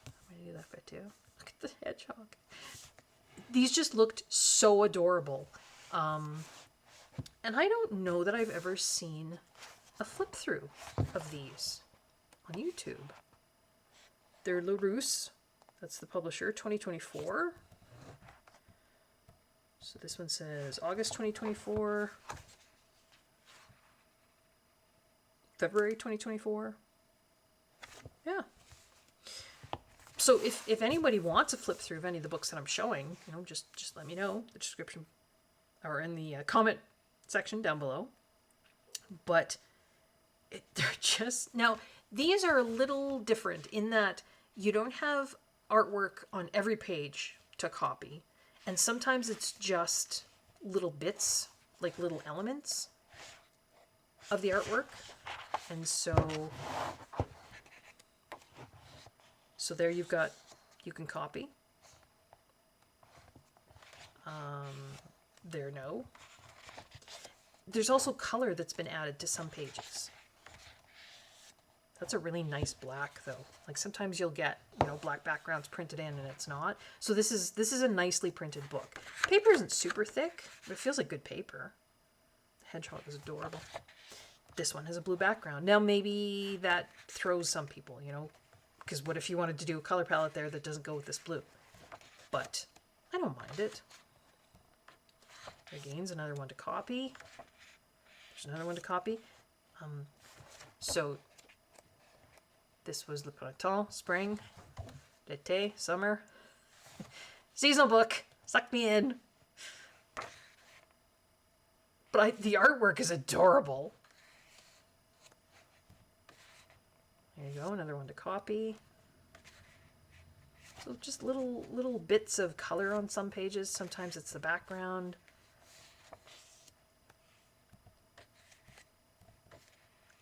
Amélie Lafayette. Look at the hedgehog. These just looked so adorable. And I don't know that I've ever seen a flip through of these on YouTube. They're Larousse That's the publisher, 2024. So this one says August 2024, February 2024. Yeah. So if anybody wants to flip through of any of the books that I'm showing, you know, just let me know. The description or in the comment section down below. But they're just... Now, these are a little different in that you don't have artwork on every page to copy. And sometimes it's just little bits, like little elements of the artwork. And so there you've got, you can copy. There's also color that's been added to some pages. That's a really nice black though. Like sometimes you'll get, you know, black backgrounds printed in and it's not. So this is a nicely printed book. Paper isn't super thick, but it feels like good paper. The hedgehog is adorable. This one has a blue background. Now maybe that throws some people, you know, because what if you wanted to do a color palette there that doesn't go with this blue? But I don't mind it. Again's another one to copy. There's another one to copy. So this was Le Printemps, spring, l'été, summer. Seasonal book. Suck me in. But the artwork is adorable. There you go, another one to copy. So just little bits of color on some pages. Sometimes it's the background.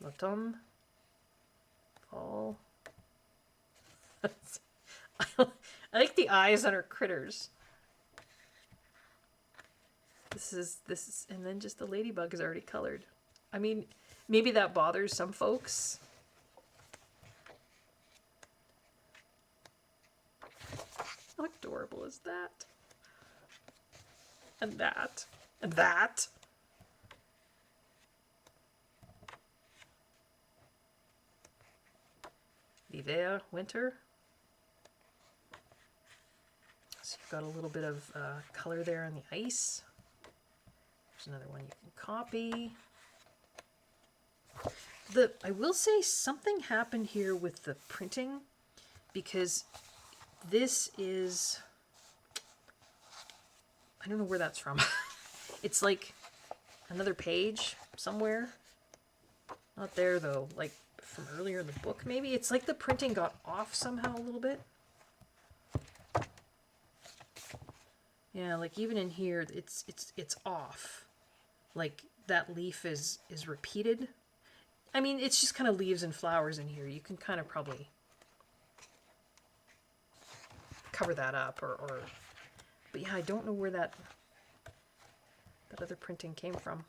Autumn. Fall. I like the eyes on her critters. This is, and then just the ladybug is already colored. I mean, maybe that bothers some folks. How adorable is that? And that. And that. L'hiver, winter. So you've got a little bit of color there on the ice. There's another one you can copy. I will say something happened here with the printing, because this is, I don't know where that's from. It's like another page somewhere. Not there though, like from earlier in the book maybe. It's like the printing got off somehow a little bit. Yeah, like even in here it's off. Like that leaf is repeated. I mean, it's just kind of leaves and flowers in here. You can kind of probably cover that up or but yeah, I don't know where that other printing came from.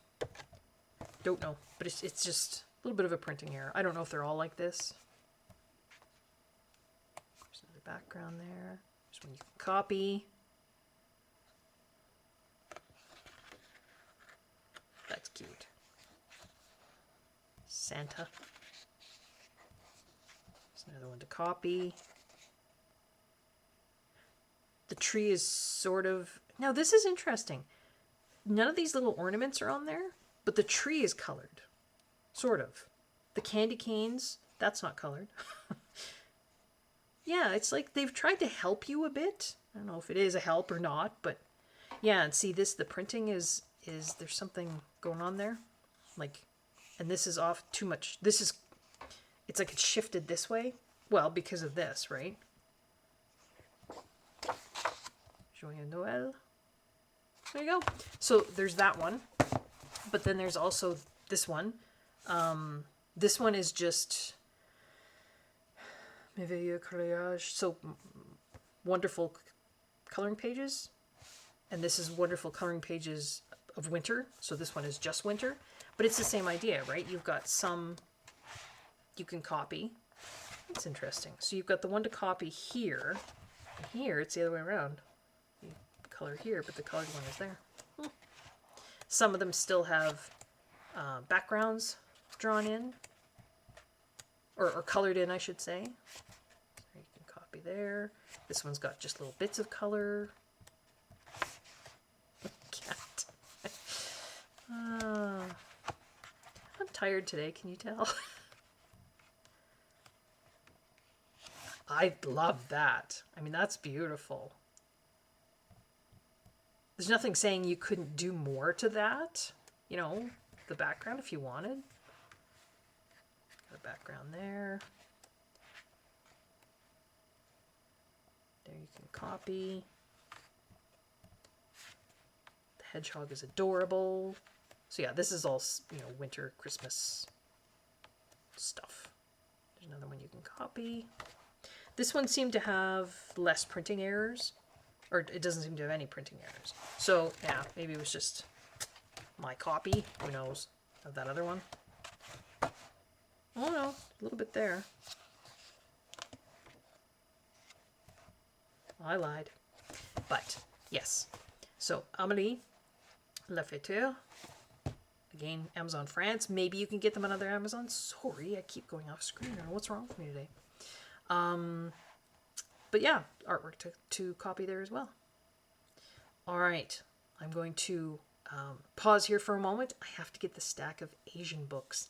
Don't know, but it's just a little bit of a printing error. I don't know if they're all like this. There's another background there. There's one you can copy. That's cute. Santa. There's another one to copy. The tree is sort of... Now this is interesting. None of these little ornaments are on there, but the tree is colored. Sort of. The candy canes, that's not colored. Yeah, it's like they've tried to help you a bit. I don't know if it is a help or not, but yeah, and see this, the printing is there's something going on there. Like, and this is off too much. This is, it's like it's shifted this way. Well, because of this, right? Joyeux Noël. There you go. So there's that one. But then there's also this one. This one is just merveilleux coloriage. So wonderful coloring pages. And this is wonderful coloring pages of winter. So this one is just winter. But it's the same idea, right? You've got some you can copy. That's interesting. So you've got the one to copy here. And here, it's the other way around. You color here, but the colored one is there. Some of them still have backgrounds drawn in. Or colored in, I should say. So you can copy there. This one's got just little bits of color. Cat. I'm tired today, can you tell? I love that. I mean, that's beautiful. There's nothing saying you couldn't do more to that. You know, the background if you wanted. Got a background there. There you can copy. The hedgehog is adorable. So yeah, this is all, you know, winter, Christmas stuff. There's another one you can copy. This one seemed to have less printing errors. Or it doesn't seem to have any printing errors. So yeah, maybe it was just my copy. Who knows? Of that other one. Oh no, a little bit there. I lied. But, yes. So, Amélie Lefeteur. Again, Amazon France. Maybe you can get them on other Amazon. Sorry, I keep going off screen. I don't know what's wrong with me today. But yeah, artwork to copy there as well. All right. I'm going to pause here for a moment. I have to get the stack of Asian books.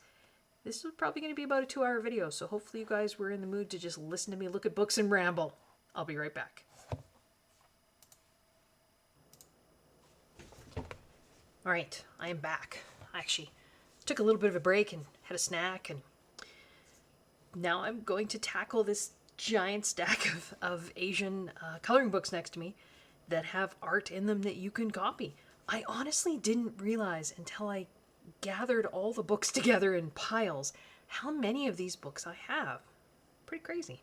This is probably going to be about a 2-hour video, so hopefully you guys were in the mood to just listen to me look at books and ramble. I'll be right back. All right, I am back. I actually took a little bit of a break and had a snack, and now I'm going to tackle this giant stack of Asian coloring books next to me that have art in them that you can copy. I honestly didn't realize until I gathered all the books together in piles how many of these books I have. Pretty crazy.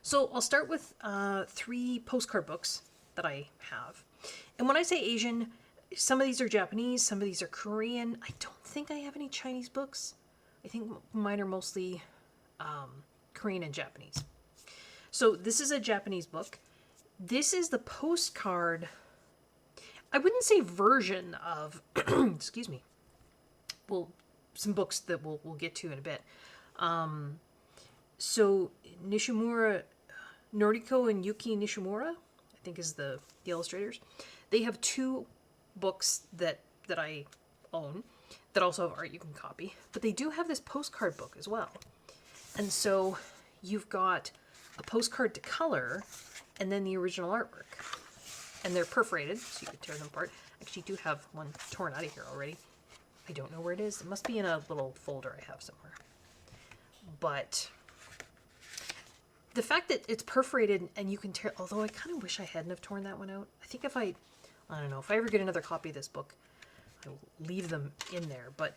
So I'll start with 3 postcard books that I have. And when I say Asian, some of these are Japanese, some of these are Korean. I don't think I have any Chinese books. I think mine are mostly Korean and Japanese. So this is a Japanese book. This is the postcard, I wouldn't say version of, excuse me, well, some books that we'll get to in a bit. So Nishimura, Noriko and Yuki Nishimura, I think is the illustrators. They have 2 books that I own that also have art you can copy, but they do have this postcard book as well. And so you've got a postcard to color and then the original artwork. And they're perforated, so you can tear them apart. I actually do have one torn out of here already. I don't know where it is. It must be in a little folder I have somewhere. But the fact that it's perforated and you can tear, although I kind of wish I hadn't have torn that one out. I think if I don't know, if I ever get another copy of this book, I'll leave them in there. But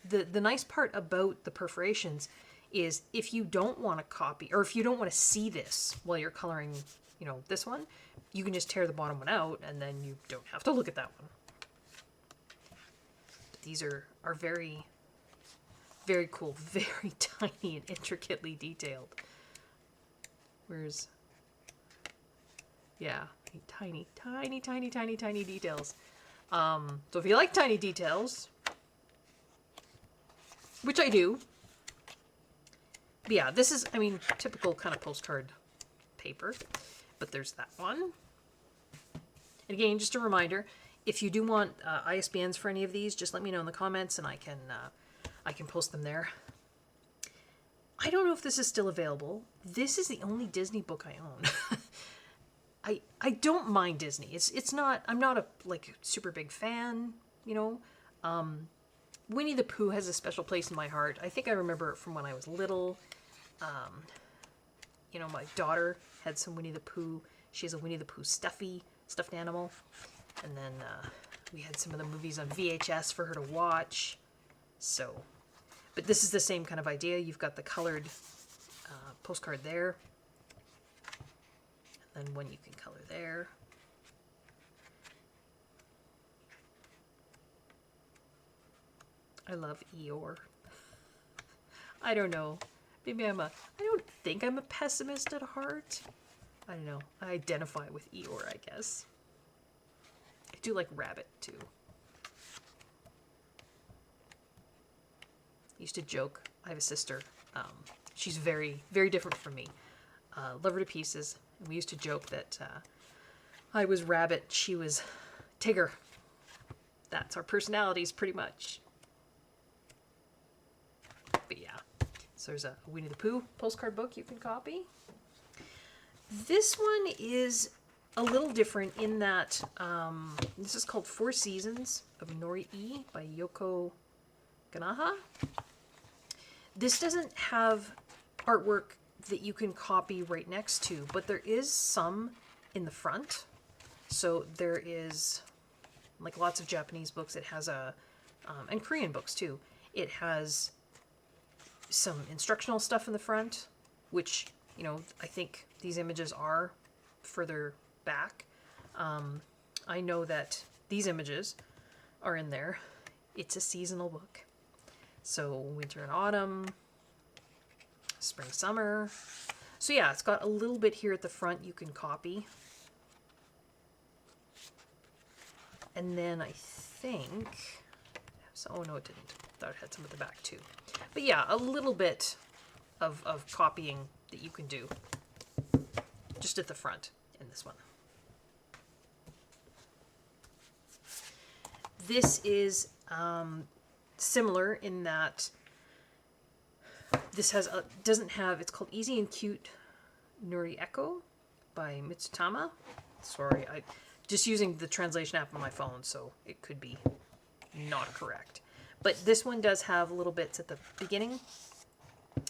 the nice part about the perforations is if you don't want to copy, or if you don't want to see this while you're coloring, you know, this one, you can just tear the bottom one out and then you don't have to look at that one. But these are very, very cool, very tiny and intricately detailed. Yeah, tiny, tiny, tiny, tiny, tiny details. So if you like tiny details, which I do, but yeah, this is, I mean, typical kind of postcard paper, but there's that one. And again, just a reminder, if you do want ISBNs for any of these, just let me know in the comments and I can post them there. I don't know if this is still available. This is the only Disney book I own. I don't mind Disney. It's not, I'm not a like super big fan, you know. Winnie the Pooh has a special place in my heart. I think I remember it from when I was little. You know, my daughter had some Winnie the Pooh. She has a Winnie the Pooh stuffed animal. And then we had some of the movies on VHS for her to watch. So, but this is the same kind of idea. You've got the colored postcard there. And then one you can color there. I love Eeyore. I don't know. Maybe I don't think I'm a pessimist at heart. I don't know. I identify with Eeyore, I guess. I do like Rabbit, too. I used to joke. I have a sister. she's very, very different from me. Love her to pieces. And we used to joke that I was Rabbit, she was Tigger. That's our personalities, pretty much. But yeah, so there's a Winnie the Pooh postcard book you can copy. This one is a little different in that this is called 4 Seasons of Nori-e by Yoko Ganaha. This doesn't have artwork that you can copy right next to, but there is some in the front. So there is, like lots of Japanese books, it has a, and Korean books too, it has some instructional stuff in the front, which, you know, I think these images are further back. I know that these images are in there. It's a seasonal book. So winter and autumn, spring, summer. So yeah, it's got a little bit here at the front you can copy. And then I think, so, oh no it didn't. I thought it had some at the back too. But yeah, a little bit of copying that you can do just at the front in this one. This is similar in that this has doesn't have, it's called Easy and Cute Nuri Echo by Mitsutama. Sorry, I just using the translation app on my phone, so it could be not correct. But this one does have little bits at the beginning.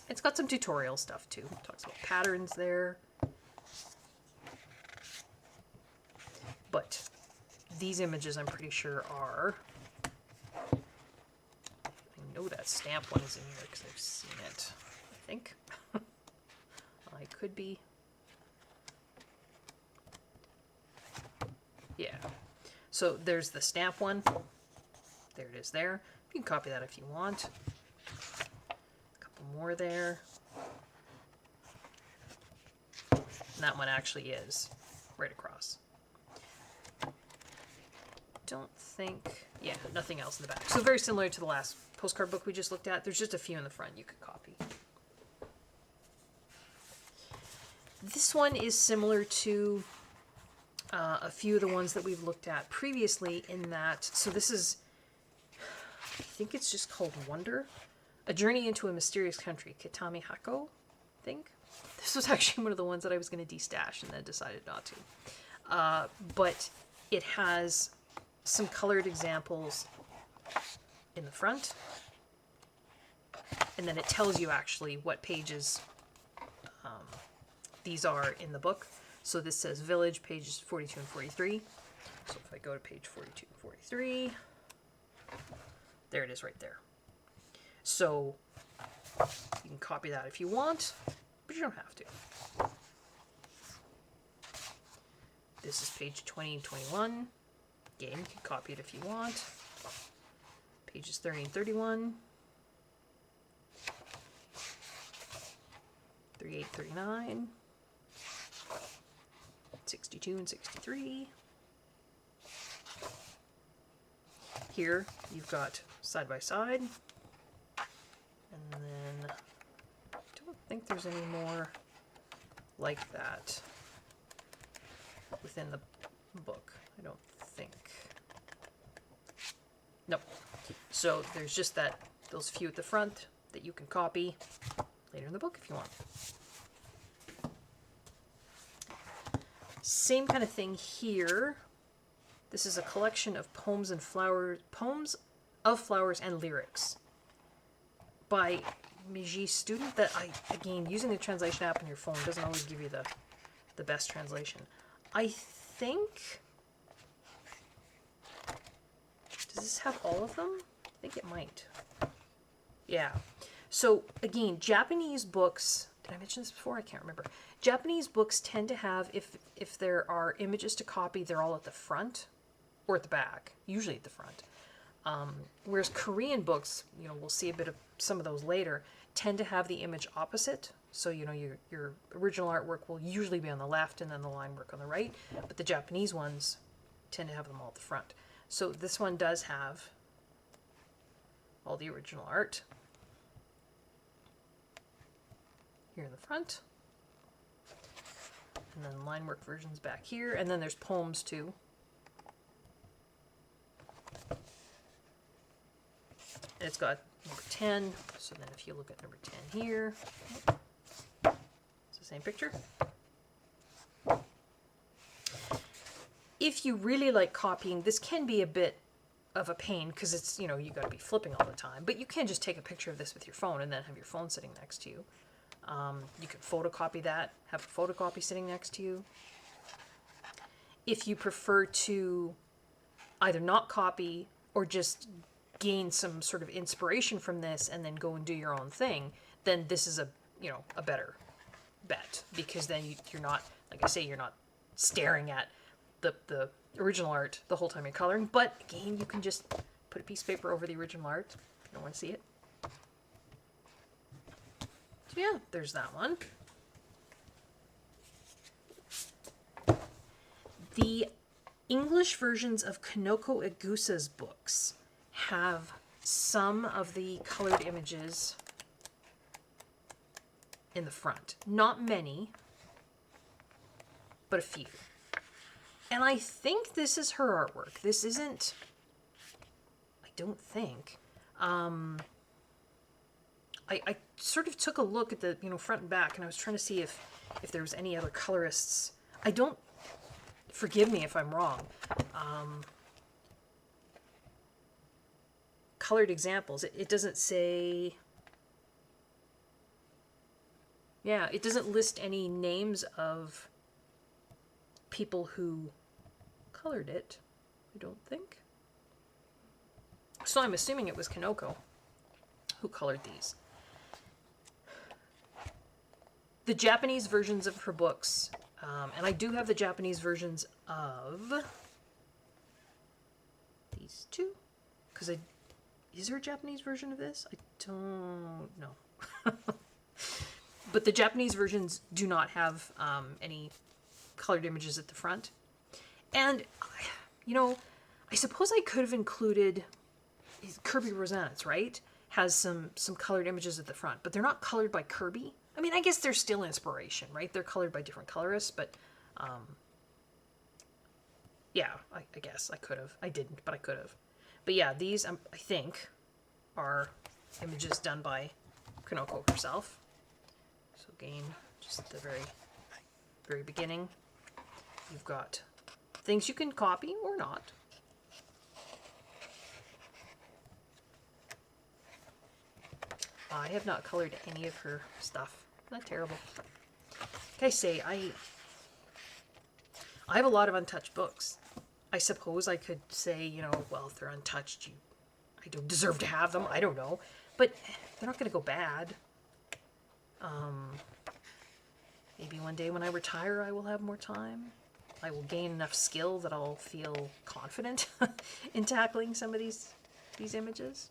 It's got some tutorial stuff too. It talks about patterns there. But these images I'm pretty sure are, I know that stamp one is in here because I've seen it, I think. I could be. Yeah. So there's the stamp one. There it is there. You can copy that if you want. A couple more there. And that one actually is right across. Don't think, yeah, nothing else in the back. So very similar to the last postcard book we just looked at. There's just a few in the front you could copy. This one is similar to a few of the ones that we've looked at previously in that, so this is, I think it's just called Wonder, A Journey into a Mysterious Country, Kitami Hako, I think. This was actually one of the ones that I was going to destash and then decided not to. But it has some colored examples in the front, and then it tells you actually what pages these are in the book. So this says Village, pages 42 and 43. So if I go to page 42 and 43, there it is right there. So you can copy that if you want, but you don't have to. This is page 20 and 21. Again, you can copy it if you want. Pages 30 and 31. 38, 39. 62 and 63. Here you've got side by side. And then I don't think there's any more like that within the book. I don't think. Nope. So there's just those few at the front that you can copy later in the book if you want. Same kind of thing here. This is a collection of poems of flowers and lyrics by Miji Student. That again, using the translation app on your phone doesn't always give you the best translation. I think, does this have all of them? I think it might. Yeah. So again, Japanese books, did I mention this before? I can't remember. Japanese books tend to have, if there are images to copy, they're all at the front or at the back, usually at the front. Whereas Korean books, you know, we'll see a bit of some of those later, tend to have the image opposite. So, you know, your original artwork will usually be on the left and then the line work on the right, but the Japanese ones tend to have them all at the front. So this one does have all the original art. here in the front. And then line work versions back here. And then there's poems too. It's got number 10. So then if you look at number 10 here, it's the same picture. If you really like copying, this can be a bit of a pain because it's, you know, you got to be flipping all the time. But you can just take a picture of this with your phone and then have your phone sitting next to you. You can photocopy that, have a photocopy sitting next to you. If you prefer to either not copy or just gain some sort of inspiration from this and then go and do your own thing, then this is a, you know, a better bet, because then you're not, like I say, you're not staring at the original art the whole time you're coloring. But again, you can just put a piece of paper over the original art if you don't want to see it. So yeah, there's that one. The English versions of Kanoko Egusa's books have some of the colored images in the front. Not many, but a few. And I think this is her artwork. This isn't, I don't think. I sort of took a look at the, you know, front and back, and I was trying to see if there was any other colorists. I don't, forgive me if I'm wrong. Colored examples. It doesn't say, yeah, it doesn't list any names of people who colored it, I don't think. So I'm assuming it was Kanoko who colored these. The Japanese versions of her books, and I do have the Japanese versions of these two, because is there a Japanese version of this? I don't know. But the Japanese versions do not have any colored images at the front. And, you know, I suppose I could have included Kirby Roseanne's, right? Has some colored images at the front, but they're not colored by Kirby. I mean, I guess they're still inspiration, right? They're colored by different colorists, but yeah, I guess I could have. I didn't, but I could have. But yeah, these, I think, are images done by Kanoko herself. So again, just at the very, very beginning, you've got things you can copy or not. I have not colored any of her stuff. Not terrible. Like I say, I have a lot of untouched books. I suppose I could say, you know, well, if they're untouched, I don't deserve to have them. I don't know. But they're not going to go bad. Maybe one day when I retire, I will have more time. I will gain enough skill that I'll feel confident in tackling some of these images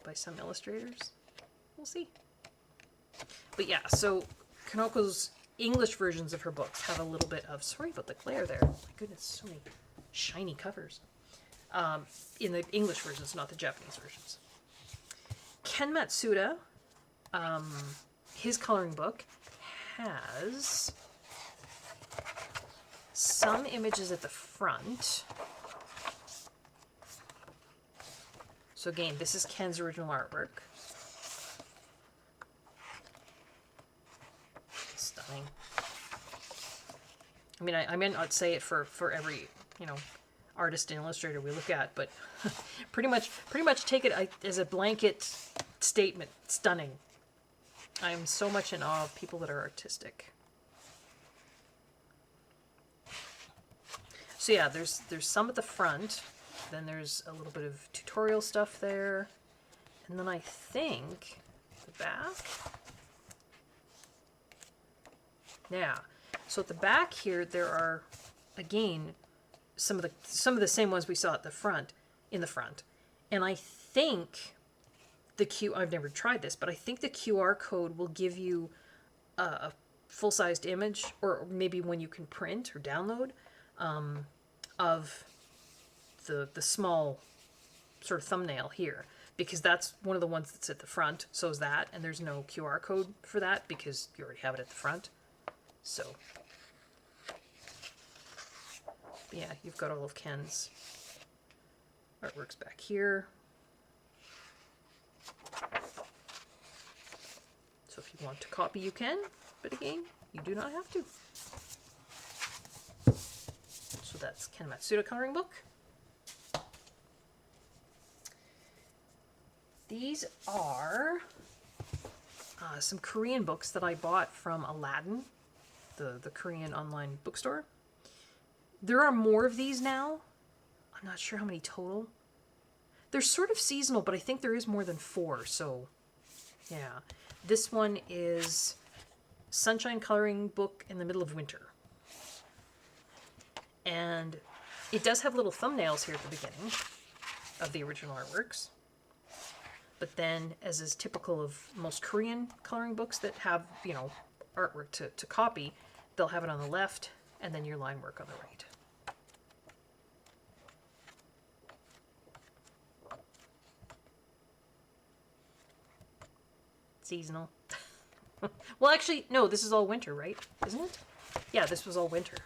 by some illustrators. We'll see. But yeah, so Kanoko's English versions of her books have a little bit of, sorry about the glare there. My goodness, so many shiny covers. In the English versions, not the Japanese versions. Ken Matsuda, his coloring book has some images at the front. So again, this is Ken's original artwork. Stunning. I mean, I may not say it for every, you know, artist and illustrator we look at, but pretty much take it as a blanket statement. Stunning. I am so much in awe of people that are artistic. So yeah, there's some at the front. Then there's a little bit of tutorial stuff there. And then I think the back. Yeah. So at the back here there are, again, some of the same ones we saw at the front, in the front. And I think I've never tried this, but I think the QR code will give you a full-sized image, or maybe one you can print or download, of the small sort of thumbnail here. because that's one of the ones that's at the front. So is that, and there's no QR code for that because you already have it at the front. So, yeah, you've got all of Ken's artworks back here. So if you want to copy, you can, but again, you do not have to. So that's Ken Matsuda coloring book. These are some Korean books that I bought from Aladdin, the Korean online bookstore. There are more of these now. I'm not sure how many total. They're sort of seasonal, but I think there is more than 4, so yeah. This one is Sunshine Coloring Book in the Middle of Winter. And it does have little thumbnails here at the beginning of the original artworks. But then, as is typical of most Korean coloring books that have, you know, artwork to copy, they'll have it on the left and then your line work on the right. Seasonal. Well, actually, no, this is all winter, right? Isn't it? Yeah, this was all winter.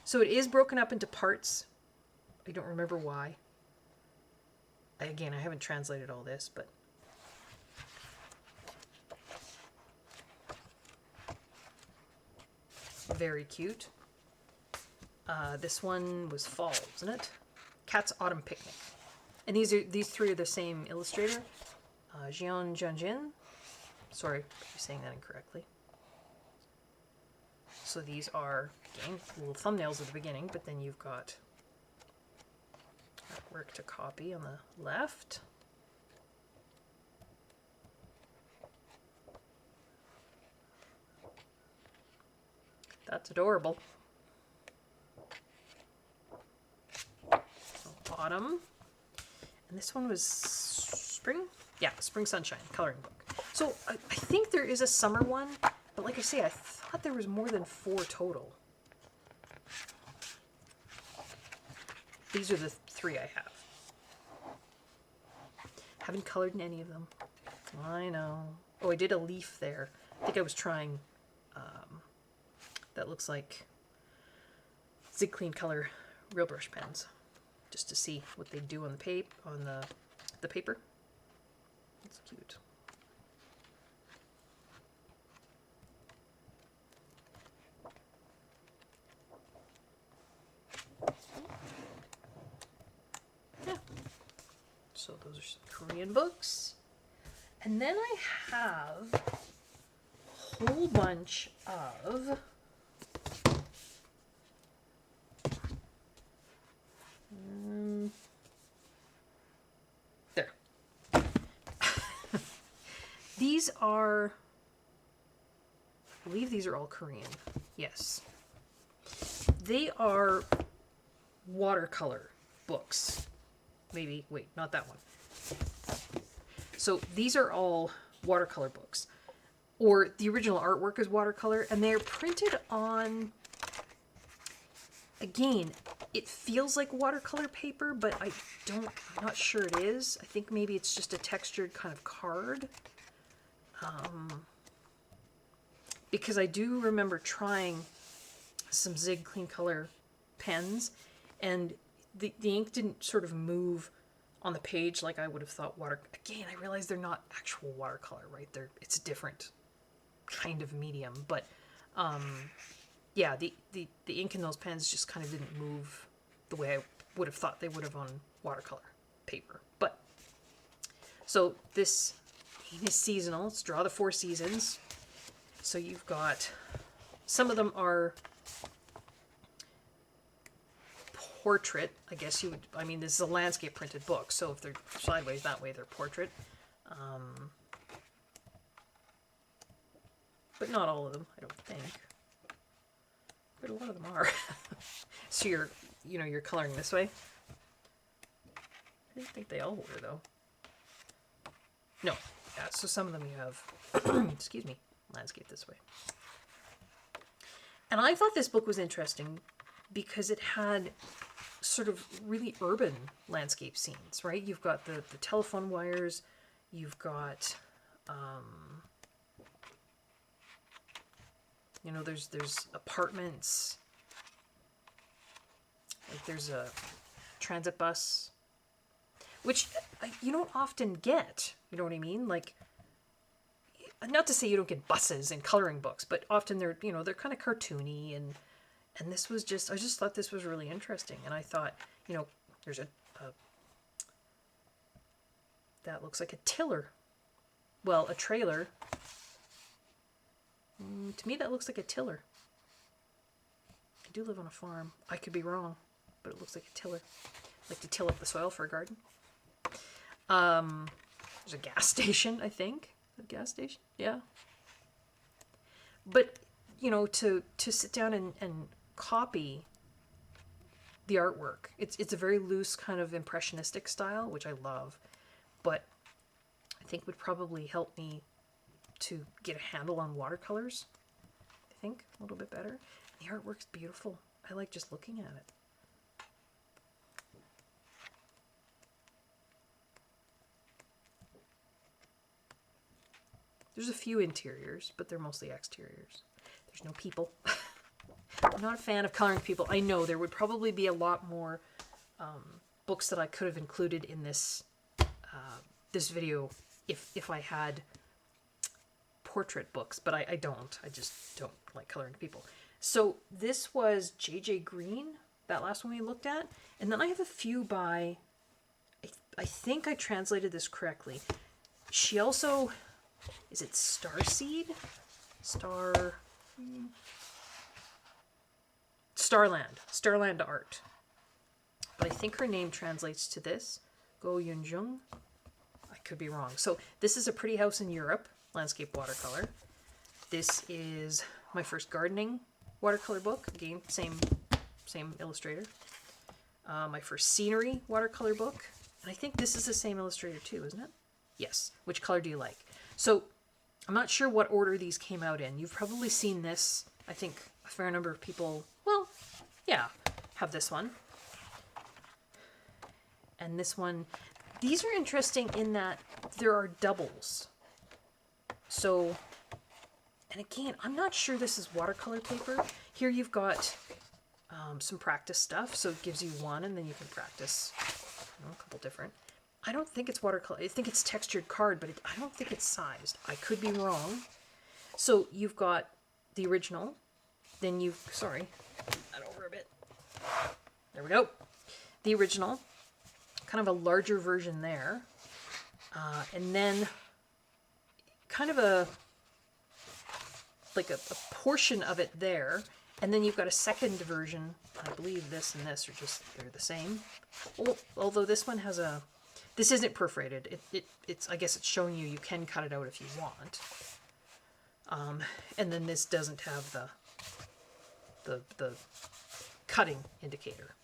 So it is broken up into parts. I don't remember why. Again, I haven't translated all this, but very cute. This one was fall, wasn't it? Cat's Autumn Picnic. And these 3 are the same illustrator. Jeon Janjin. Sorry if you're saying that incorrectly. So these are, again, little thumbnails at the beginning, but then you've got artwork to copy on the left. That's adorable. Autumn. And this one was spring? Yeah, Spring Sunshine coloring book. So I think there is a summer one, but like I say, I thought there was more than 4 total. These are the 3 I have. Haven't colored in any of them. I know. Oh, I did a leaf there. I think I was trying, that looks like Zig Clean Color real brush pens, just to see what they do on the paper. It's cute. Yeah. So those are some Korean books. And then I have a whole bunch of there. These are, I believe these are all Korean. Yes. They are watercolor books. Maybe, wait, not that one. So these are all watercolor books. Or the original artwork is watercolor, and they're printed on, again, it feels like watercolor paper, but I'm not sure it is. I think maybe it's just a textured kind of card. Because I do remember trying some Zig Clean Color pens, and the ink didn't sort of move on the page like I would have thought Again, I realize they're not actual watercolor, right? It's a different kind of medium, but yeah, the ink in those pens just kind of didn't move the way I would have thought they would have on watercolor paper. But so this is seasonal. Let's draw the 4 seasons. So you've got, some of them are portrait, I guess you would, I mean, this is a landscape printed book, so if they're sideways that way, they're portrait. But not all of them, I don't think. But a lot of them are. So you're coloring this way. I didn't think they all were, though. No, yeah, so some of them you have, excuse me, landscape this way. And I thought this book was interesting because it had sort of really urban landscape scenes, right? You've got the telephone wires, you've got, you know, there's apartments, like there's a transit bus, which you don't often get, you know what I mean? Like, not to say you don't get buses in coloring books, but often they're, you know, they're kind of cartoony, and this was just, I just thought this was really interesting. And I thought, you know, there's a that looks like a tiller. Well, a trailer. To me, that looks like a tiller. I do live on a farm. I could be wrong, but it looks like a tiller. Like to till up the soil for a garden. There's a gas station, I think. A gas station? Yeah. But, you know, to sit down and copy the artwork, it's a very loose kind of impressionistic style, which I love, but I think would probably help me to get a handle on watercolors, I think, a little bit better. The artwork's beautiful. I like just looking at it. There's a few interiors, but they're mostly exteriors. There's no people. I'm not a fan of coloring people. I know there would probably be a lot more books that I could have included in this this video if I had portrait books, but I don't. I just don't like coloring people. So this was J.J. Green, that last one we looked at. And then I have a few by, I think I translated this correctly. She also, is it Starseed? Starland Art. But I think her name translates to this, Go Yunjung. I could be wrong. So this is A Pretty House in Europe, landscape watercolor. This is my first gardening watercolor book. Again, same illustrator. My first scenery watercolor book. And I think this is the same illustrator too, isn't it? Yes. Which color do you like? So I'm not sure what order these came out in. You've probably seen this. I think a fair number of people, well, yeah, have this one. And this one, these are interesting in that there are doubles. So, and again, I'm not sure this is watercolor paper. Here you've got some practice stuff. So it gives you one and then you can practice, you know, a couple different. I don't think it's watercolor. I think it's textured card, but I don't think it's sized. I could be wrong. So you've got the original. Then you've, sorry, that over a bit. There we go. The original, kind of a larger version there. And then kind of a portion of it there. And then you've got a second version. I believe this and this are just, they're the same. Although this one has a, this isn't perforated. It's I guess it's showing you can cut it out if you want. And then this doesn't have the cutting indicator.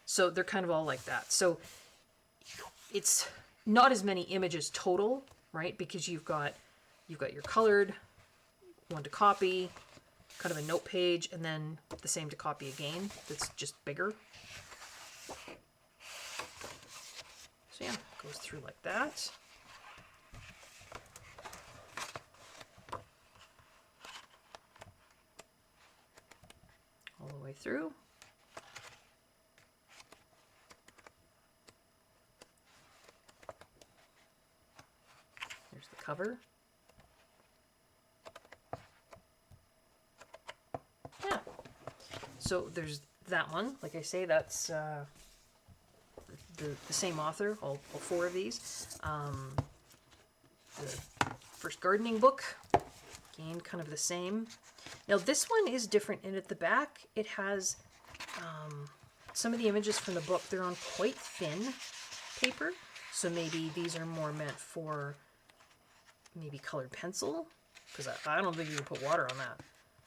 So they're kind of all like that. So it's not as many images total, right? Because you've got your colored, one to copy, kind of a note page, and then the same to copy again. That's just bigger. So yeah, it goes through like that. All the way through. There's the cover. Yeah. So there's that one. Like I say, that's the same author, all four of these. The first gardening book, again, kind of the same. Now this one is different, and at the back it has some of the images from the book. They're on quite thin paper, so maybe these are more meant for maybe colored pencil, because I don't think you can put water on that.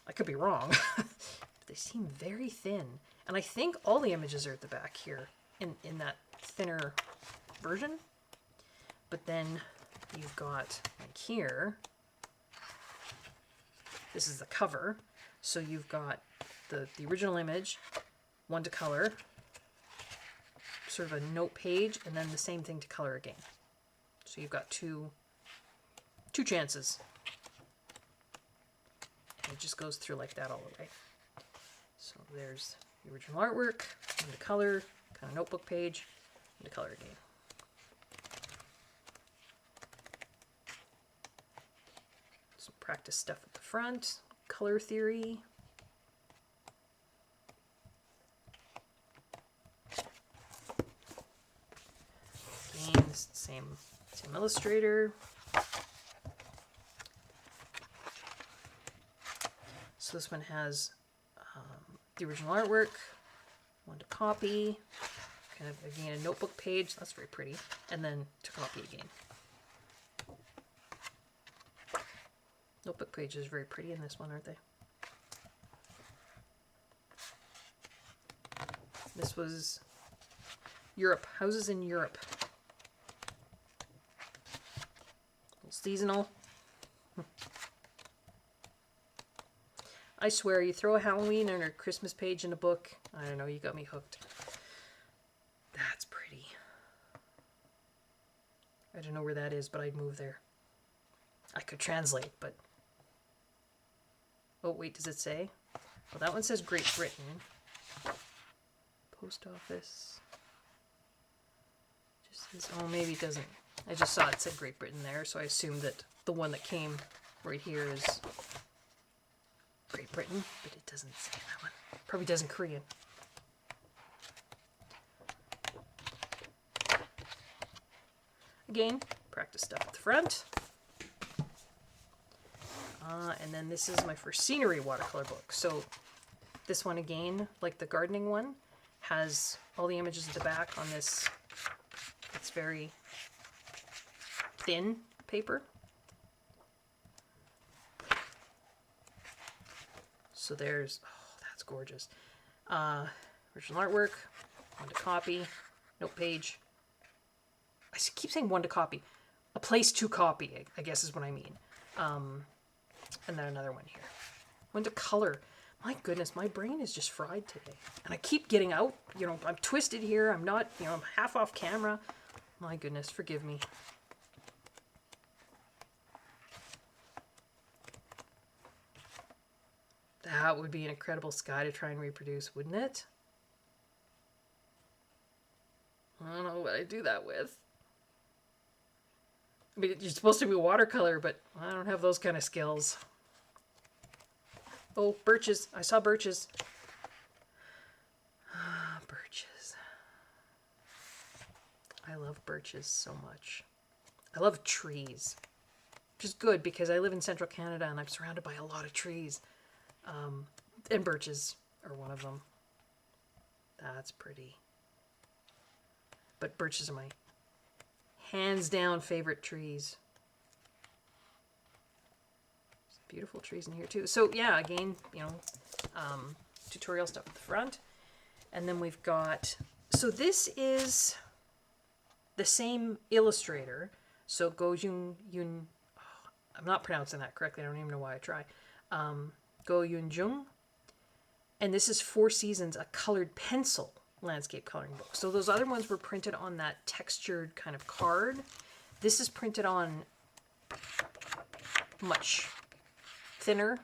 I could be wrong. But they seem very thin, and I think all the images are at the back here in that thinner version. But then you've got like here, this is the cover, so you've got the original image, one to color, sort of a note page, and then the same thing to color again. So you've got two chances. And it just goes through like that all the way. So there's the original artwork, one to color, kind of notebook page, and to color again. Some practice stuff at the front, color theory. Again, same illustrator. So this one has the original artwork, one to copy, kind of again a notebook page, that's very pretty, and then to copy again. Notebook pages are very pretty in this one, aren't they? This was Europe, houses in Europe. Seasonal. I swear, you throw a Halloween and a Christmas page in a book, I don't know, you got me hooked. That's pretty. I don't know where that is, but I'd move there. I could translate, but... Oh, wait, does it say? Well, that one says Great Britain. Post office. Just says, oh, maybe it doesn't. I just saw it said Great Britain there, so I assumed that the one that came right here is Great Britain, but it doesn't say that one. Probably does in Korean. Again, practice stuff at the front. And then this is my first scenery watercolor book. So this one again, like the gardening one, has all the images at the back on this. It's very thin paper. So there's, oh, that's gorgeous. Original artwork, one to copy, note page. I keep saying one to copy. A place to copy, I guess is what I mean. And then another one here. One to color. My goodness, my brain is just fried today. And I keep getting out, you know, I'm twisted here. I'm not, you know, I'm half off camera. My goodness, forgive me. That would be an incredible sky to try and reproduce, wouldn't it? I don't know what I'd do that with. I mean, you're supposed to be watercolor, but I don't have those kind of skills. Oh, birches. I saw birches. Birches. I love birches so much. I love trees. Which is good because I live in central Canada and I'm surrounded by a lot of trees. And birches are one of them. That's pretty. But birches are my hands down favorite trees. Some beautiful trees in here too. So yeah, again, you know, tutorial stuff at the front. And then we've got, so this is the same illustrator. So Go Yoon, oh, I'm not pronouncing that correctly. I don't even know why I try. Go Yoon Jung. And this is 4 Seasons, a colored pencil landscape coloring book. So those other ones were printed on that textured kind of card. This is printed on much thinner.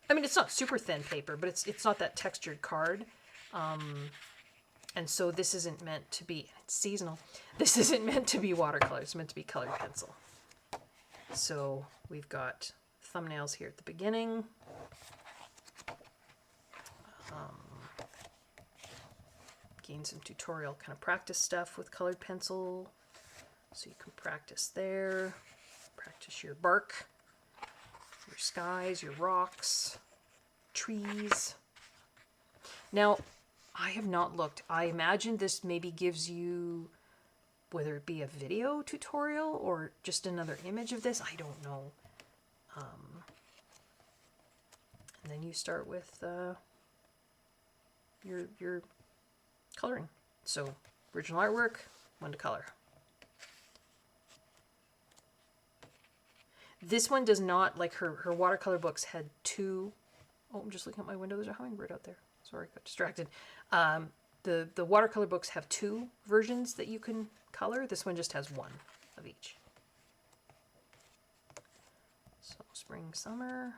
I mean, it's not super thin paper, but it's not that textured card. And so this isn't meant to be, it's seasonal. This isn't meant to be watercolor. It's meant to be colored pencil. So we've got thumbnails here at the beginning. Gain some tutorial kind of practice stuff with colored pencil. So you can practice there. Practice your bark, your skies, your rocks, trees. Now, I have not looked. I imagine this maybe gives you, whether it be a video tutorial or just another image of this, I don't know. And then you start with your coloring. So original artwork, one to color. This one does not, like her watercolor books had 2 Oh, I'm just looking at my window. There's a hummingbird out there. Sorry, got distracted. The watercolor books have 2 versions that you can color. This one just has 1 of each. So spring, summer,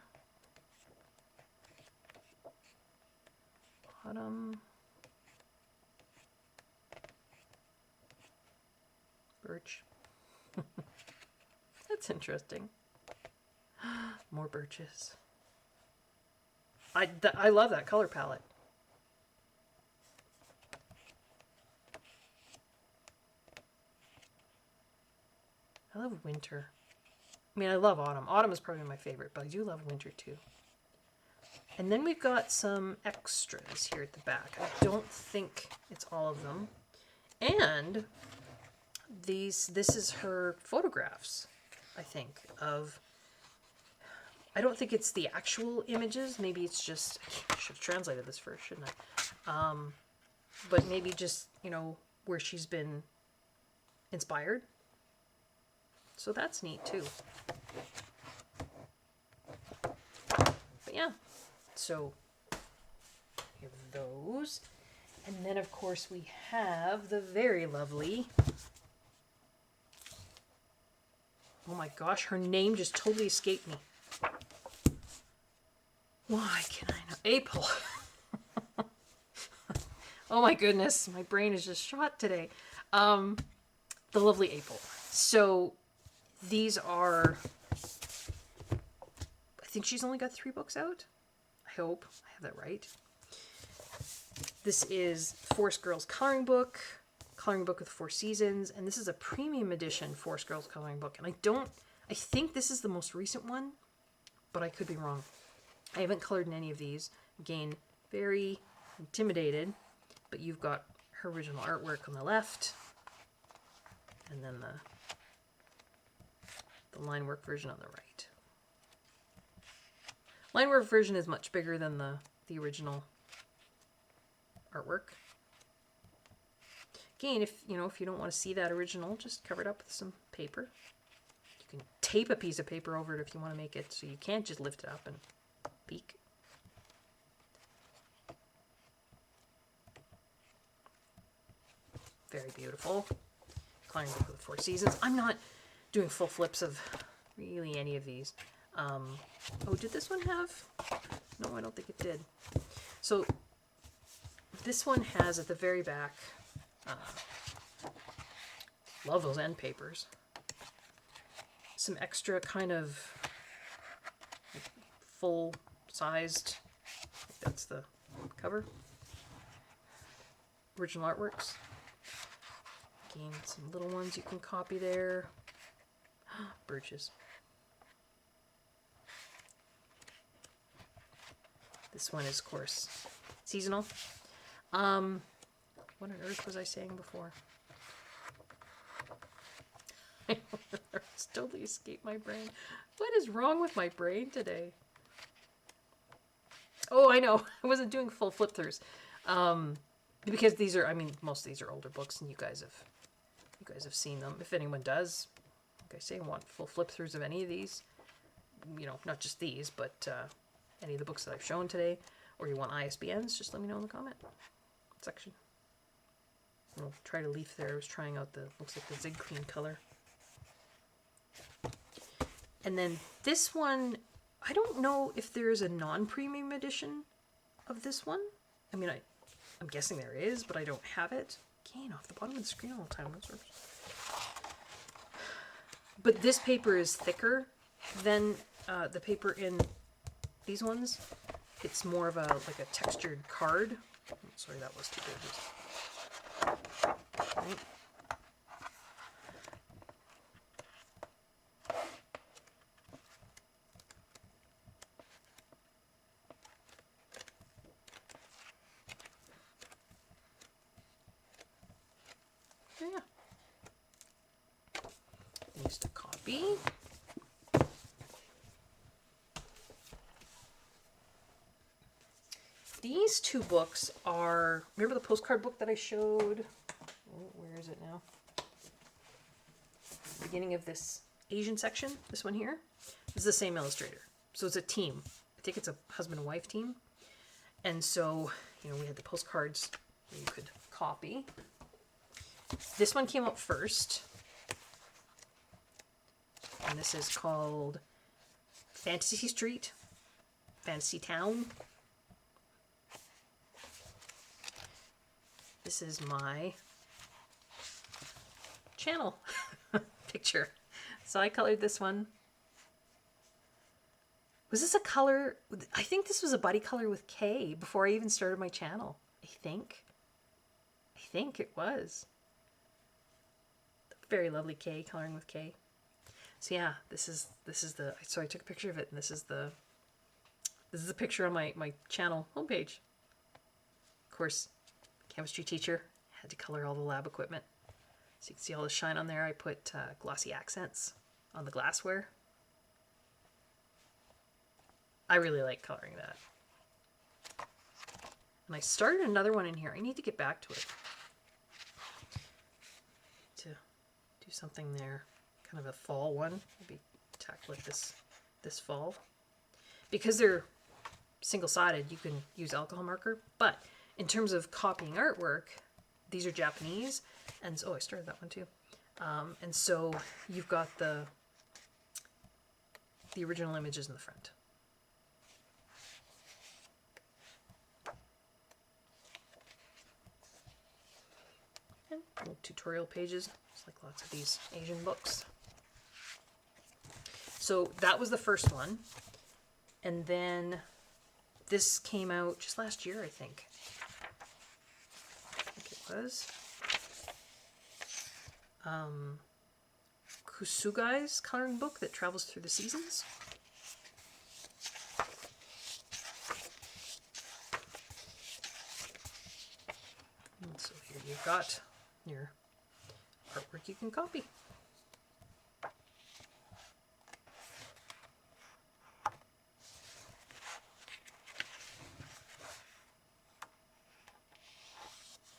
autumn, birch. That's interesting. More birches. I love that color palette. I love winter. I mean, I love autumn. Autumn is probably my favorite, but I do love winter too. And then we've got some extras here at the back. I don't think it's all of them. And this is her photographs, I think, of... I don't think it's the actual images. Maybe it's just... I should have translated this first, shouldn't I? But maybe just, you know, where she's been inspired. So that's neat, too. But yeah, so we have those. And then, of course, we have the very lovely... Oh my gosh, her name just totally escaped me. Why can I not? April. Oh my goodness, my brain is just shot today. The lovely April. So these are, I think she's only got 3 books out. I hope I have that right. This is Forest Girls coloring book with 4 seasons, and this is a premium edition Forest Girls coloring book. And I think this is the most recent one, but I could be wrong. I haven't colored in any of these. Again, very intimidated, but you've got her original artwork on the left, and then the line work version on the right. Line work version is much bigger than the original artwork. Again, if you don't want to see that original, just cover it up with some paper. You can tape a piece of paper over it if you want to make it so you can't just lift it up and peek. Very beautiful. Coloring book with 4 seasons. I'm not doing full flips of really any of these. Oh, did this one have? No, I don't think it did. So this one has at the very back, love those end papers, some extra kind of full-sized, that's the cover, original artworks. Again, some little ones you can copy there. Birches. This one is, of course, seasonal. What on earth was I saying before? It's totally escaped my brain. What is wrong with my brain today? Oh, I know. I wasn't doing full flip-throughs. Because these are, I mean, most of these are older books, and you guys have seen them. If anyone does, like I say, want full flip-throughs of any of these, you know, not just these, but any of the books that I've shown today, or you want ISBNs, just let me know in the comment section. I'll try to leaf there. I was trying out the, looks like the Zig Clean color. And then this one, I don't know if there is a non-premium edition of this one. I mean, I'm guessing there is, but I don't have it. Again, off the bottom of the screen all the time. But this paper is thicker than the paper in these ones. It's more of like a textured card. Oh, sorry, that was too big. Right. Yeah. Needs to copy. These 2 books are, remember the postcard book that I showed? Oh, where is it now? Beginning of this Asian section, this one here. This is the same illustrator. So it's a team. think it's a husband and wife team. And so, you know, we had the postcards that you could copy. This one came up first. And this is called Fantasy Street, Fantasy Town. This is my channel picture. So I colored this one. Was this a color? I think this was a buddy color with Kay before I even started my channel. I think it was. Very lovely Kay, coloring with Kay. So yeah, this is the, so I took a picture of it, and this is the picture on my channel homepage. Of course, chemistry teacher, had to color all the lab equipment. So you can see all the shine on there. I put glossy accents on the glassware. I really like coloring that. And I started another one in here. I need to get back to it. To do something there. Kind of a fall one. Maybe tackle it this fall. Because they're single-sided, you can use alcohol marker. But in terms of copying artwork, these are Japanese. And so, oh, I started that one too. And so you've got the original images in the front. And little tutorial pages, just like lots of these Asian books. So that was the first one. And then this came out just last year, I think. It was. Kusugai's coloring book that travels through the seasons. And so here you've got your artwork you can copy.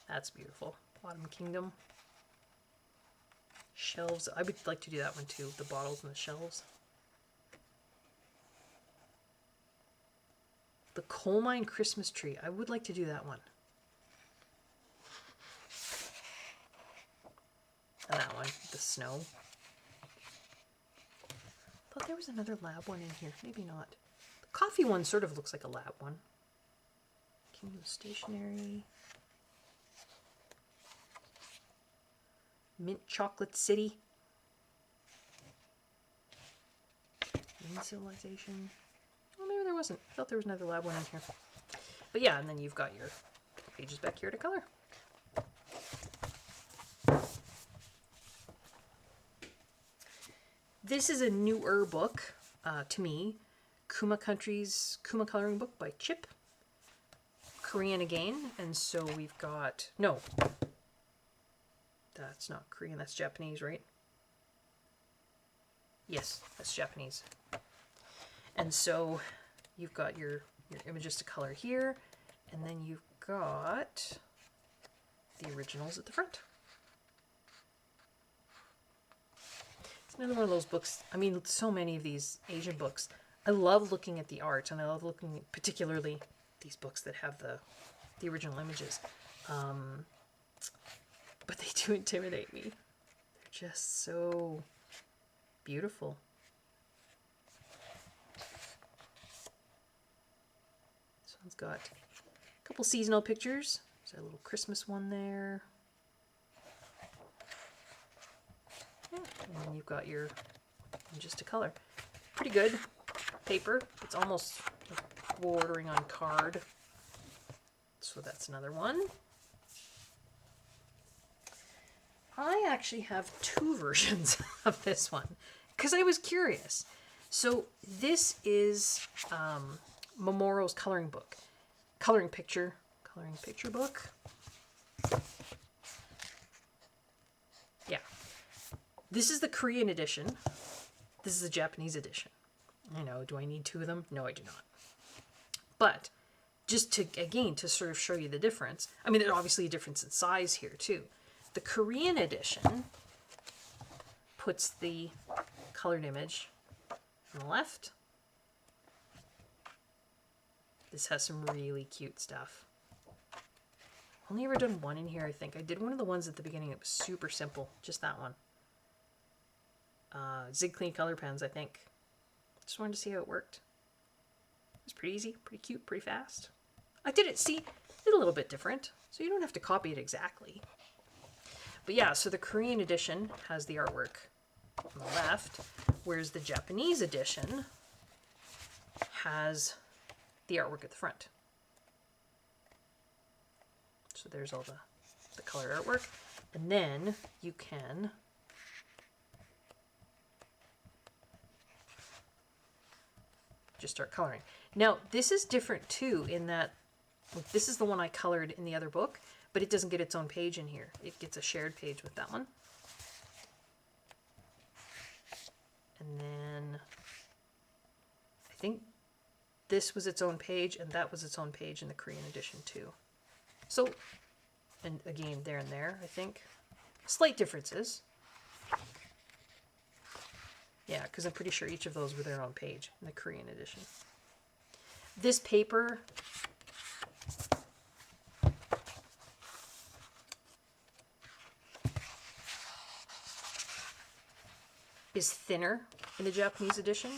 That's beautiful. Autumn Kingdom. Shelves. I would like to do that one too. The bottles and the shelves. The Coal Mine Christmas Tree. I would like to do that one. And that one. The snow. Thought there was another lab one in here. Maybe not. The coffee one sort of looks like a lab one. Kingdom Stationery. Mint Chocolate City. Moon Civilization. Well, maybe there wasn't. I thought there was another lab one in here. But yeah, and then you've got your pages back here to color. This is a newer book to me. Kuma Country's Kuma Coloring Book by Chip. Korean again. And so we've got... No. That's not Korean, that's Japanese, right? Yes, that's Japanese. And so you've got your images to color here, and then you've got the originals at the front. It's another one of those books. I mean, so many of these Asian books. I love looking at the art, and I love looking at particularly these books that have the original images. But they do intimidate me. They're just so beautiful. This one's got a couple seasonal pictures. There's a little Christmas one there. Yeah. And then you've got your just to color. Pretty good paper. It's almost bordering on card. So that's another one. I actually have two versions of this one because I was curious. So this is Momoro's coloring book, coloring picture book. Yeah, this is the Korean edition. This is the Japanese edition. I know. Do I need two of them? No, I do not. But just to again to sort of show you the difference. I mean, there's obviously a difference in size here too. The Korean edition puts the colored image on the left This has some really cute stuff. Only ever done one in here, I think. I did one of the ones at the beginning. It was super simple. Just that one. Zig Clean color pens, I think. Just wanted to see how it worked. It was pretty easy, pretty cute, pretty fast. I did it, see, did a little bit different. So you don't have to copy it exactly. But yeah, so the Korean edition has the artwork on the left, whereas the Japanese edition has the artwork at the front. So there's all the color artwork. And then you can just start coloring. Now, this is different too in that this is the one I colored in the other book, but it doesn't get its own page in here. It gets a shared page with that one. And then I think this was its own page and that was its own page in the Korean edition too. So, and again, there and there, I think. Slight differences. Yeah, because I'm pretty sure each of those were their own page in the Korean edition. This paper is thinner in the Japanese edition.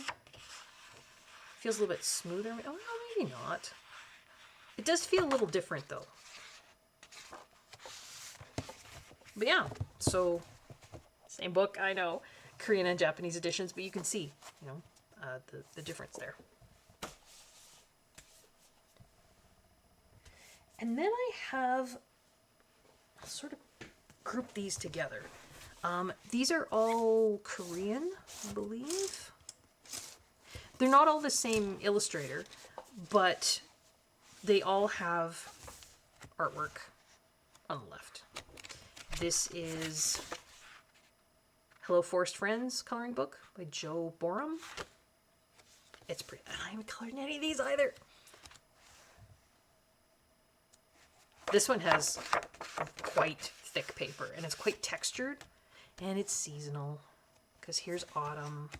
Feels a little bit smoother. Oh, no, maybe not. It does feel a little different, though. But yeah, so same book, I know, Korean and Japanese editions, but you can see, you know, the difference there. And then I have sort of grouped these together. These are all Korean, I believe. They're not all the same illustrator, but they all have artwork on the left. This is Hello Forest Friends coloring book by Joe Borum. It's pretty. I haven't colored any of these either. This one has quite thick paper and it's quite textured and it's seasonal because here's autumn.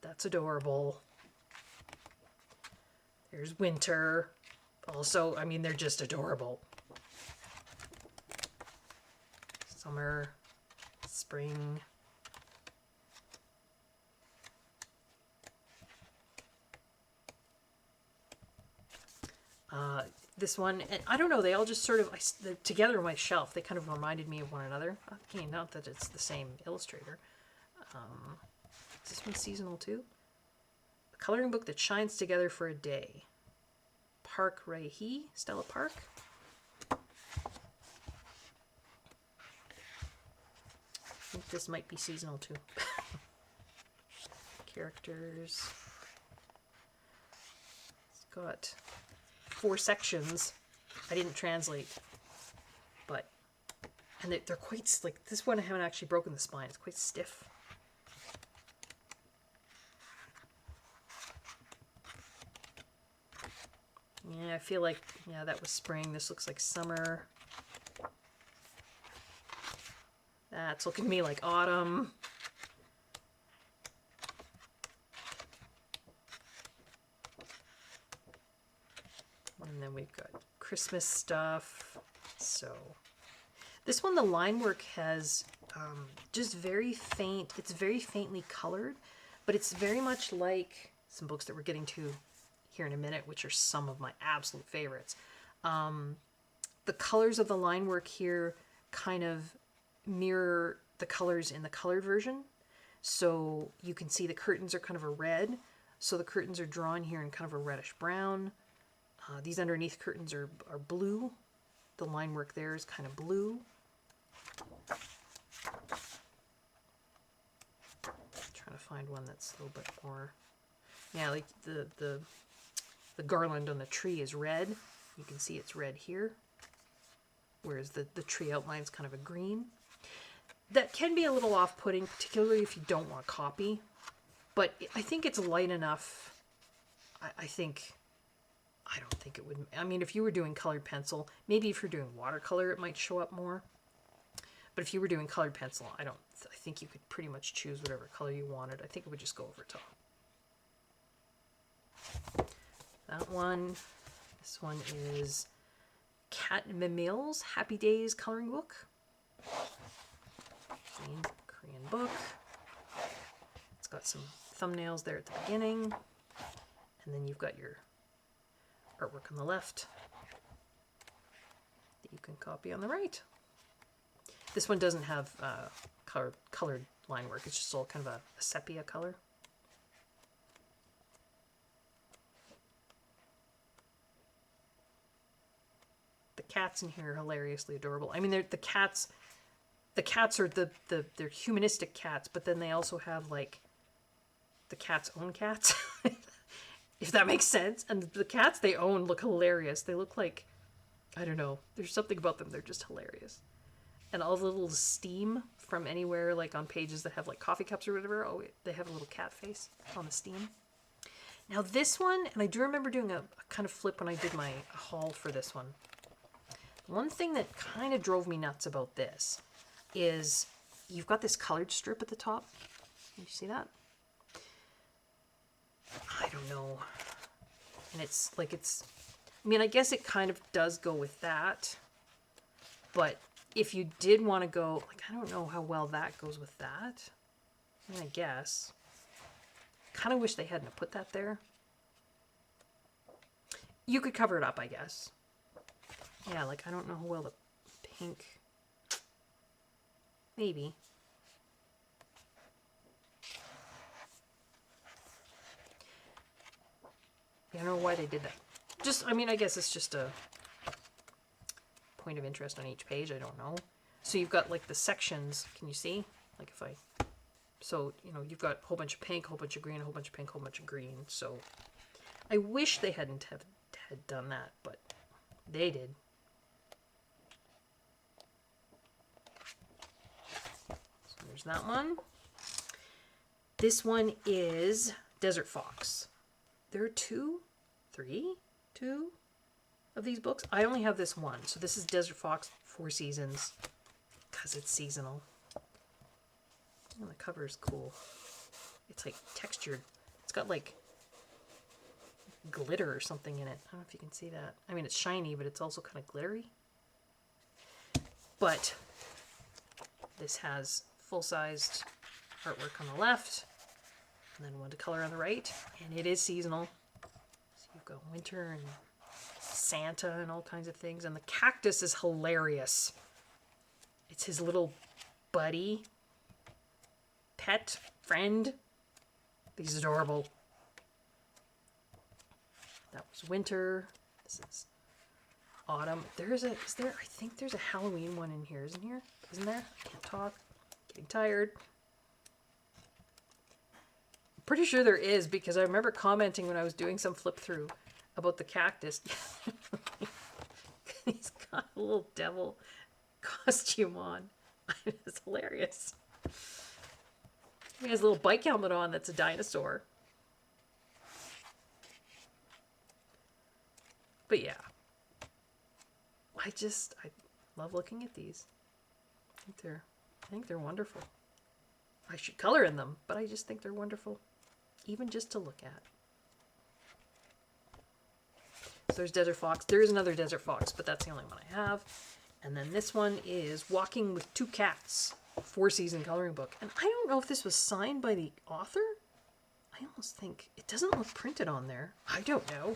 That's adorable. There's winter. Also, I mean, they're just adorable. Summer, spring. This one, and I don't know, they all just sort of, they're together on my shelf. They kind of reminded me of one another. Okay, not that it's the same illustrator. Is this one seasonal too? A coloring book that shines together for a day. Park Rae-hee, Stella Park. I think this might be seasonal too. Characters. It's got 4 sections. I didn't translate, but, and they're quite, like, this one I haven't actually broken the spine. It's quite stiff. Yeah, I feel like, yeah, that was spring. This looks like summer. That's looking to me like autumn. And then we've got Christmas stuff. So this one, the line work has just very faint. It's very faintly colored, but it's very much like some books that we're getting to here in a minute, which are some of my absolute favorites. The colors of the line work here kind of mirror the colors in the colored version. So you can see the curtains are kind of a red. So the curtains are drawn here in kind of a reddish brown. These underneath curtains are blue. The line work there is kind of blue. Trying to find one that's a little bit more, yeah, like the garland on the tree is red. You can see it's red here, whereas the tree outline is kind of a green. That can be a little off-putting, particularly if you don't want copy, but I think it's light enough. I don't think it would, I mean, if you were doing colored pencil, maybe if you're doing watercolor, it might show up more. But if you were doing colored pencil, I think you could pretty much choose whatever color you wanted. I think it would just go over top. that one. This one is Cat Mamil's Happy Days coloring book. Korean book. It's got some thumbnails there at the beginning. And then you've got your artwork on the left that you can copy on the right. This one doesn't have colored line work. It's just all kind of a sepia color. The cats in here are hilariously adorable. I mean, they're the cats. The cats are they're humanistic cats, but then they also have like the cat's own cats, if that makes sense. And the cats they own look hilarious. They look like, I don't know. There's something about them. They're just hilarious. And all the little steam from anywhere, like on pages that have like coffee cups or whatever. Oh, they have a little cat face on the steam. Now this one, and I do remember doing a kind of flip when I did my haul for this one. One thing that kind of drove me nuts about this is you've got this colored strip at the top. Can you see that? I don't know. And it's like I mean, I guess it kind of does go with that. But if you did want to go, like, I don't know how well that goes with that. I mean, I guess. Kind of wish they hadn't put that there. You could cover it up, I guess. Yeah, like, I don't know how well the pink... Maybe. I don't know why they did that. Just, I mean, I guess it's just a point of interest on each page. I don't know. So you've got, like, the sections. Can you see? Like, if I... So, you know, you've got a whole bunch of pink, a whole bunch of green, a whole bunch of pink, a whole bunch of green. So I wish they hadn't had done that, but they did. So there's that one. This one is Desert Fox. There are two of these books. I only have this one. So this is Desert Fox 4 Seasons because it's seasonal. And the cover is cool. It's like textured. It's got like glitter or something in it. I don't know if you can see that. I mean, it's shiny, but it's also kind of glittery. But this has full-sized artwork on the left and then one to color on the right. And it is seasonal. So you've got winter and Santa and all kinds of things. And the cactus is hilarious. It's his little buddy. Pet, friend. He's adorable. That was winter. This is autumn. I think there's a Halloween one in here, isn't there? I can't talk. Getting tired. I'm pretty sure there is because I remember commenting when I was doing some flip through about the cactus. He's got a little devil costume on. It's hilarious. He has a little bike helmet on that's a dinosaur. But yeah. I love looking at these. I think they're wonderful. I should color in them, but I just think they're wonderful. Even just to look at. So there's Desert Fox. There is another Desert Fox, but that's the only one I have. And then this one is Walking with Two Cats. 4-season coloring book. And I don't know if this was signed by the author. I almost think it doesn't look printed on there. I don't know.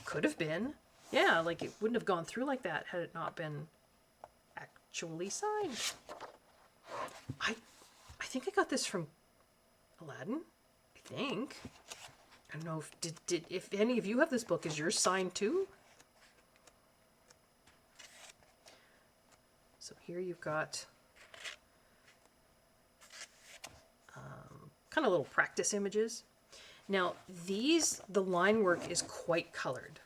Could have been. Yeah, like it wouldn't have gone through like that had it not been actually signed. I think I got this from Aladdin. I think. I don't know if any of you have this book. Is yours signed too? So here you've got kind of little practice images. Now the line work is quite colored.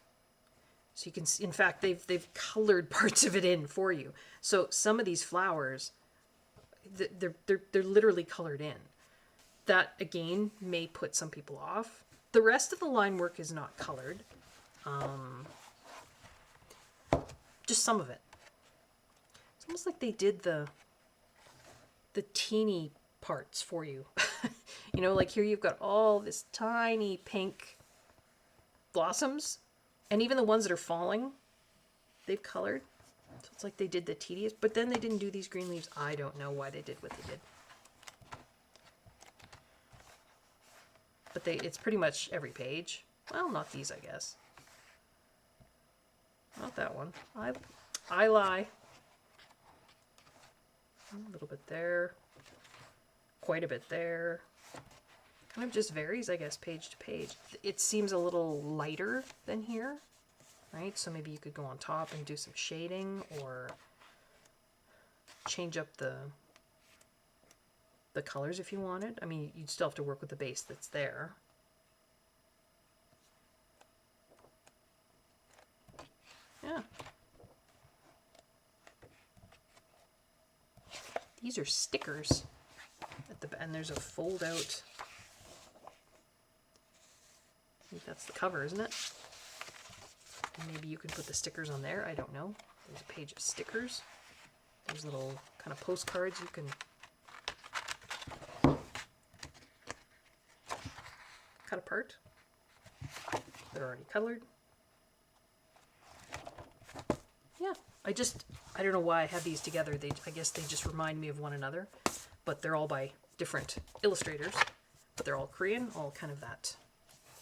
So you can see, in fact, they've colored parts of it in for you. So some of these flowers, they're literally colored in. That again may put some people off. The rest of the line work is not colored. Just some of it. It's almost like they did the teeny parts for you. You know, like here you've got all this tiny pink blossoms And even the ones that are falling, they've colored. So it's like they did the tedious, but then they didn't do these green leaves. I don't know why they did what they did. But it's pretty much every page. Well, not these, I guess. Not that one. I lie. A little bit there. Quite a bit there. Kind of just varies, I guess, page to page. It seems a little lighter than here, right? So maybe you could go on top and do some shading or change up the colors if you wanted. I mean, you'd still have to work with the base that's there. Yeah. These are stickers at the and there's a fold out. I think that's the cover, isn't it? And maybe you can put the stickers on there. I don't know. There's a page of stickers. There's little kind of postcards you can cut apart. They're already colored. Yeah, I don't know why I have these together. I guess they just remind me of one another, but they're all by different illustrators, but they're all Korean, all kind of that,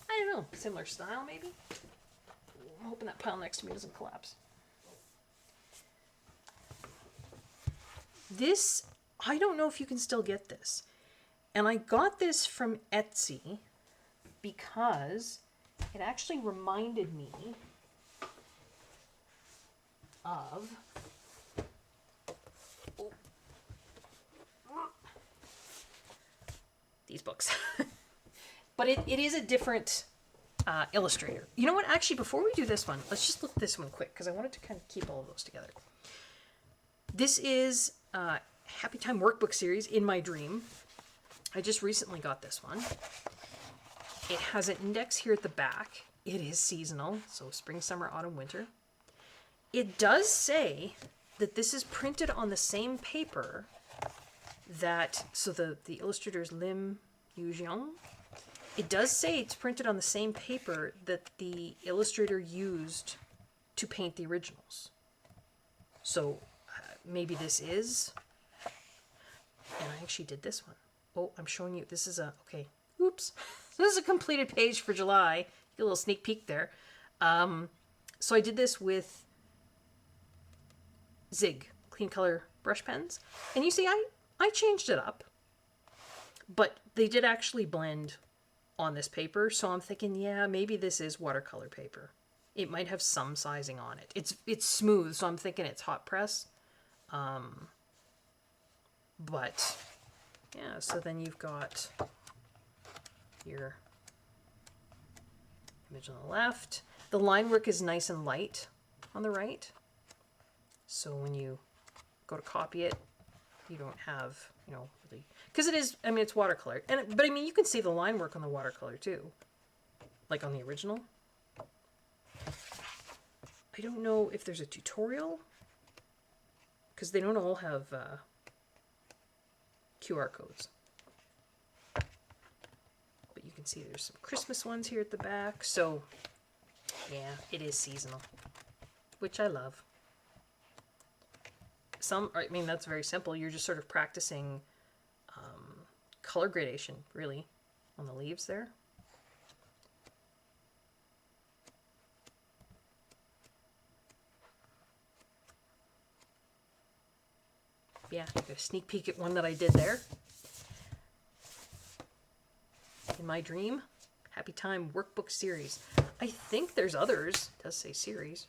I don't know, similar style maybe? I'm hoping that pile next to me doesn't collapse. This, I don't know if you can still get this. And I got this from Etsy because it actually reminded me of these books. But it is a different illustrator. You know what? Actually, before we do this one, let's just look at this one quick because I wanted to kind of keep all of those together. This is Happy Time Workbook Series In My Dream. I just recently got this one. It has an index here at the back. It is seasonal, so spring, summer, autumn, winter. It does say that this is printed on the same paper that, so the illustrator is Lim Yu-jeong. It does say it's printed on the same paper that the illustrator used to paint the originals. So maybe this is, and I actually did this one. Oh, I'm showing you, this is okay, oops. This is a completed page for July. Get a little sneak peek there. So I did this with Zig clean color brush pens. And you see, I changed it up. But they did actually blend on this paper. So I'm thinking, yeah, maybe this is watercolor paper. It might have some sizing on it. It's smooth, so I'm thinking it's hot press. But yeah, so then you've got your image on the left. The line work is nice and light on the right. So when you go to copy it, you don't have, really, because it is, I mean, it's watercolor. But I mean, you can see the line work on the watercolor too, like on the original. I don't know if there's a tutorial, because they don't all have QR codes. But you can see there's some Christmas ones here at the back. So yeah, it is seasonal, which I love. I mean, that's very simple. You're just sort of practicing color gradation, really, on the leaves there. Yeah, a sneak peek at one that I did there. In My Dream, Happy Time Workbook Series. I think there's others. It does say series.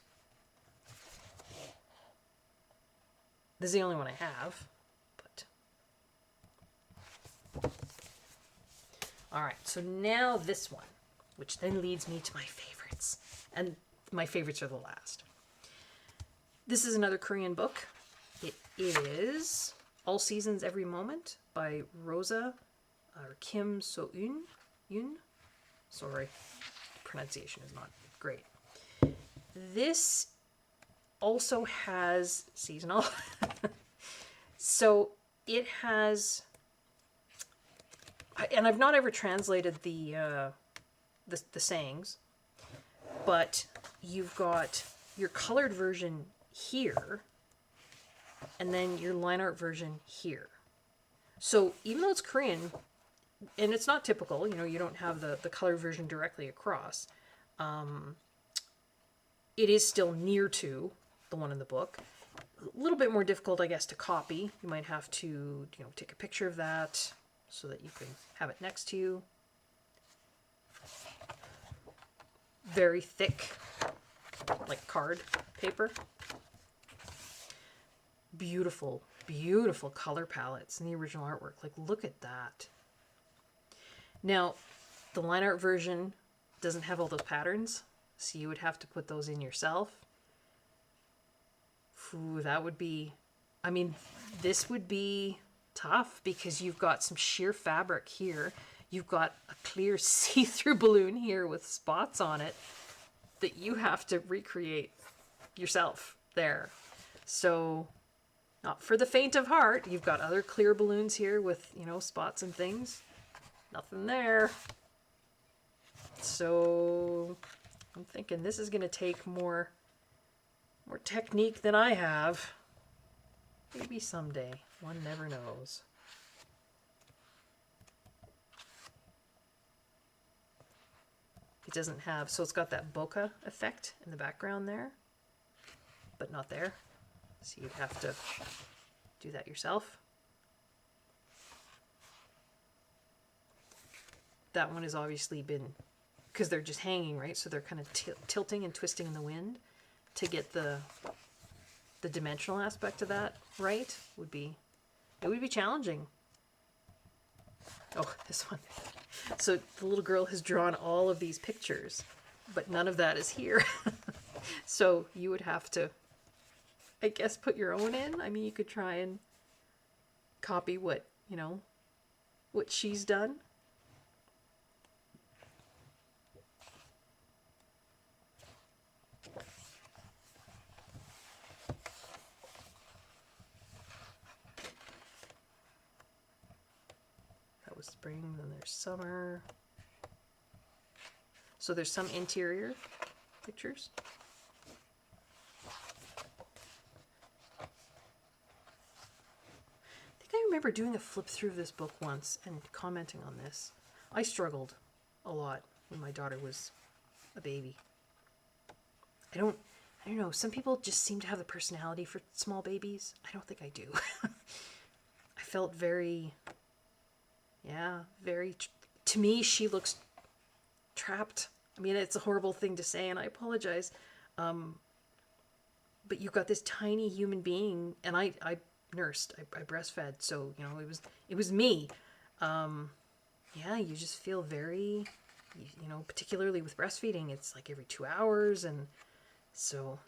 This is the only one I have. But all right, so now this one, which then leads me to my favorites. And my favorites are the last. This is another Korean book. It is All Seasons, Every Moment by Rosa or Kim So-eun. Sorry, pronunciation is not great. This also has seasonal. So it has, and I've not ever translated the sayings, but you've got your colored version here, and then your line art version here. So even though it's Korean, and it's not typical, you know, you don't have the color version directly across, it is still near to the one in the book. A little bit more difficult, I guess, to copy. You might have to, you know, take a picture of that so that you can have it next to you. Very thick, like card paper. Beautiful, beautiful color palettes in the original artwork. Like, look at that. Now, the line art version doesn't have all those patterns, so you would have to put those in yourself. Ooh, that would be, I mean, this would be tough because you've got some sheer fabric here. You've got a clear see-through balloon here with spots on it that you have to recreate yourself there. So, not for the faint of heart. You've got other clear balloons here with, you know, spots and things. Nothing there. So, I'm thinking this is going to take more technique than I have. Maybe someday. One never knows. It doesn't have, so it's got that bokeh effect in the background there, but not there. So you'd have to do that yourself. That one has obviously been, because they're just hanging, right? So they're kind of tilting and twisting in the wind to get the dimensional aspect of that right. It would be challenging. Oh, this one. So the little girl has drawn all of these pictures, but none of that is here. So you would have to, I guess, put your own in. I mean, you could try and copy what, you know, what she's done. That was spring, then there's summer. So there's some interior pictures. I remember doing a flip through of this book once and commenting on this. I struggled a lot when my daughter was a baby. I don't know, some people just seem to have the personality for small babies. I don't think I do. I felt very, to me, she looks trapped. I mean, it's a horrible thing to say, and I apologize. But you've got this tiny human being, and I nursed, I breastfed, so, you know, it was me. You just feel very, you know, particularly with breastfeeding, it's like every 2 hours, and so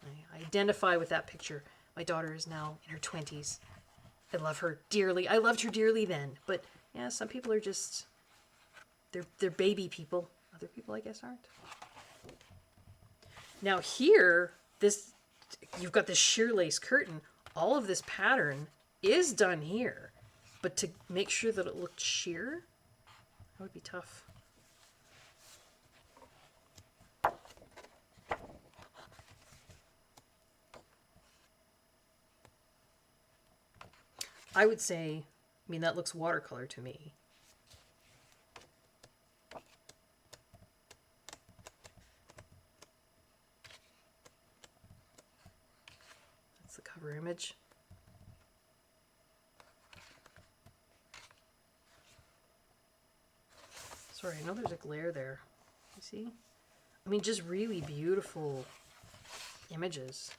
I identify with that picture. My daughter is now in her 20s. I love her dearly. I loved her dearly then, but yeah, some people are just, they're baby people. Other people, I guess, aren't. Now here, you've got this sheer lace curtain. All of this pattern is done here, but to make sure that it looked sheer, that would be tough. I would say, I mean, that looks watercolor to me. That's the cover image. Sorry, I know there's a glare there. You see? I mean, just really beautiful images.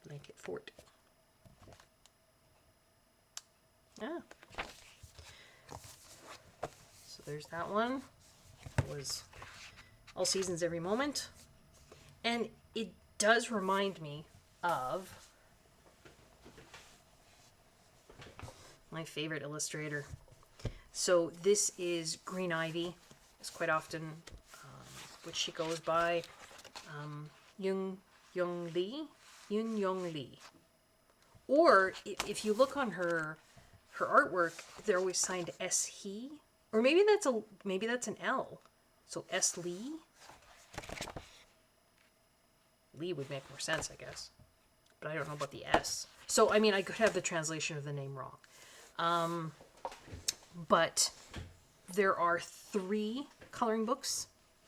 Blanket fort. Yeah. So there's that one. It was All Seasons, Every Moment. And it does remind me of my favorite illustrator. So this is Green Ivy. It's quite often which she goes by Yun Yong Lee. Or if you look on her artwork, they're always signed S He, or maybe that's an L. So S Lee. Lee would make more sense, I guess, but I don't know about the S. So I mean, I could have the translation of the name wrong. But there are 3 coloring books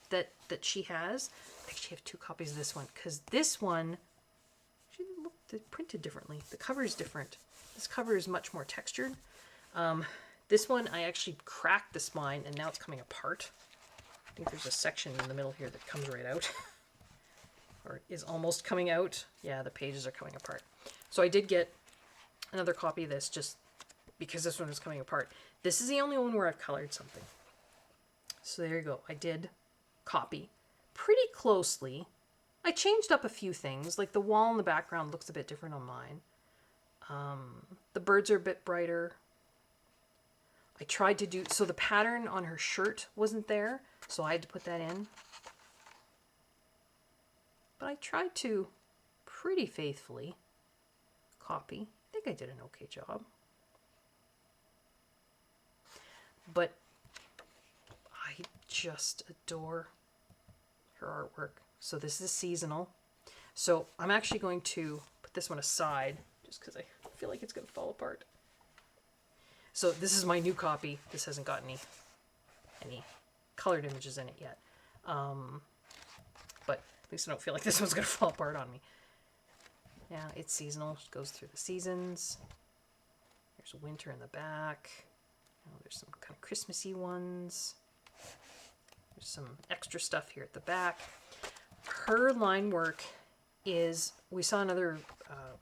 that she has. I actually have 2 copies of this one, because this one, they're printed differently. The cover is different. This cover is much more textured. This one, I actually cracked the spine, and now it's coming apart. I think there's a section in the middle here that comes right out. Or is almost coming out. Yeah, the pages are coming apart. So I did get another copy of this just because this one is coming apart. This is the only one where I've colored something. So there you go. I did copy pretty closely. I changed up a few things, like the wall in the background looks a bit different on mine. The birds are a bit brighter. I tried to do, so the pattern on her shirt wasn't there, so I had to put that in. But I tried to pretty faithfully copy. I think I did an okay job. But I just adore her artwork. So this is seasonal. So I'm actually going to put this one aside just because I feel like it's going to fall apart. So this is my new copy. This hasn't got any colored images in it yet. But at least I don't feel like this one's going to fall apart on me. Yeah, it's seasonal. It goes through the seasons. There's winter in the back. Oh, there's some kind of Christmassy ones. There's some extra stuff here at the back. Her line work is, we saw another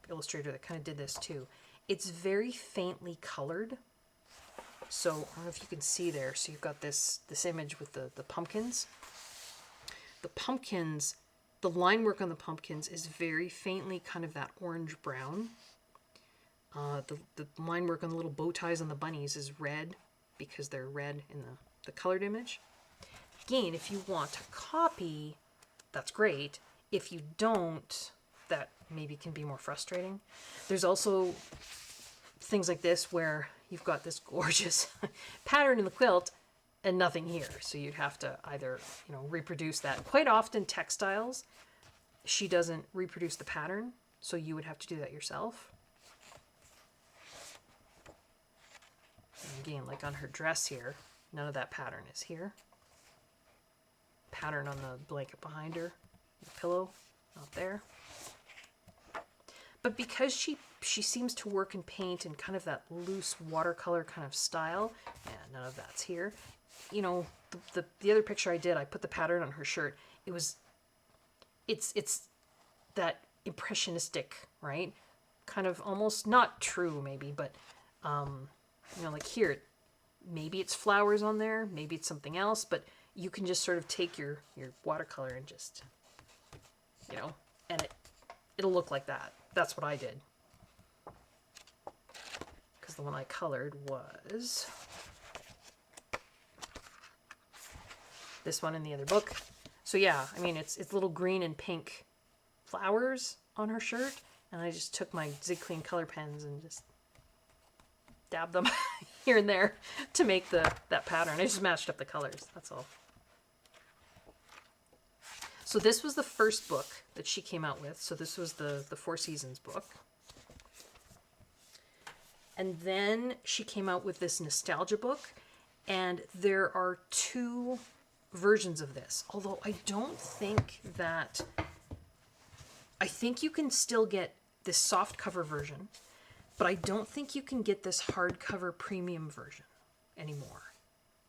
illustrator that kind of did this too. It's very faintly colored. So I don't know if you can see there. So you've got this image with the pumpkins. The pumpkins, the line work on the pumpkins is very faintly kind of that orange brown. The line work on the little bow ties on the bunnies is red because they're red in the colored image. Again, if you want to copy, that's great. If you don't, that maybe can be more frustrating. There's also things like this where you've got this gorgeous pattern in the quilt and nothing here. So you'd have to either, reproduce that. Quite often textiles, she doesn't reproduce the pattern, so you would have to do that yourself. And again, like on her dress here, none of that pattern is here. Pattern on the blanket behind her, the pillow, not there. But because she seems to work in paint and kind of that loose watercolor kind of style, yeah, none of that's here. The other picture I did, I put the pattern on her shirt. It's that impressionistic, right? Kind of almost not true maybe, but like here, maybe it's flowers on there, maybe it's something else, but you can just sort of take your watercolor and just, and it'll look like that. That's what I did. Because the one I colored was this one in the other book. So yeah, I mean, it's little green and pink flowers on her shirt, and I just took my Zig Clean color pens and just dabbed them here and there to make that pattern. I just matched up the colors, that's all. So this was the first book that she came out with. So this was the Four Seasons book. And then she came out with this nostalgia book, and there are 2 versions of this. Although I don't think that, I think you can still get this soft cover version, but I don't think you can get this hardcover premium version anymore.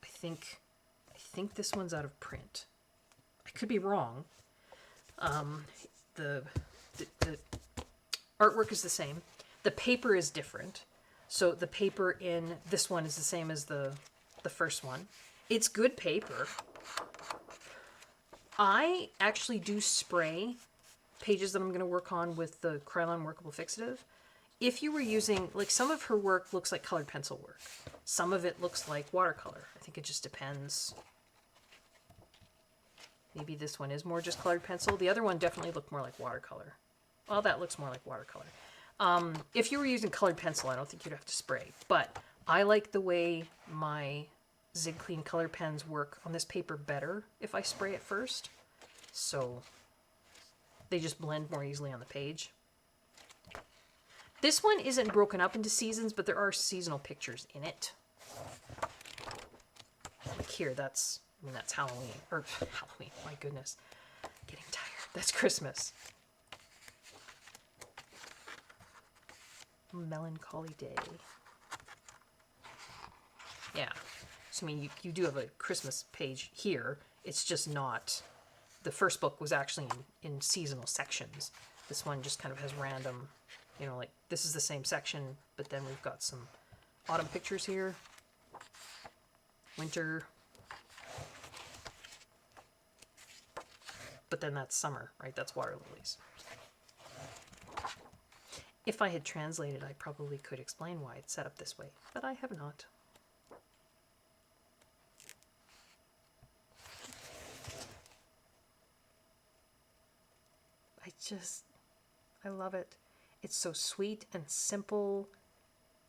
I think this one's out of print. I could be wrong. The artwork is the same. The paper is different. So the paper in this one is the same as the first one. It's good paper. I actually do spray pages that I'm going to work on with the Krylon Workable Fixative. If you were using, like, some of her work looks like colored pencil work. Some of it looks like watercolor. I think it just depends Maybe this one is more just colored pencil. The other one definitely looked more like watercolor. Well, that looks more like watercolor. If you were using colored pencil, I don't think you'd have to spray. But I like the way my Zig Clean color pens work on this paper better if I spray it first. So they just blend more easily on the page. This one isn't broken up into seasons, but there are seasonal pictures in it. Like here, that's Halloween. Or Halloween, my goodness. Getting tired. That's Christmas. Melancholy Day. Yeah. So, I mean, you do have a Christmas page here. It's just not... The first book was actually in seasonal sections. This one just kind of has random, you know, like this is the same section, but then we've got some autumn pictures here. Winter. But then that's summer, right? That's water lilies. If I had translated, I probably could explain why it's set up this way, but I have not. I love it. It's so sweet and simple,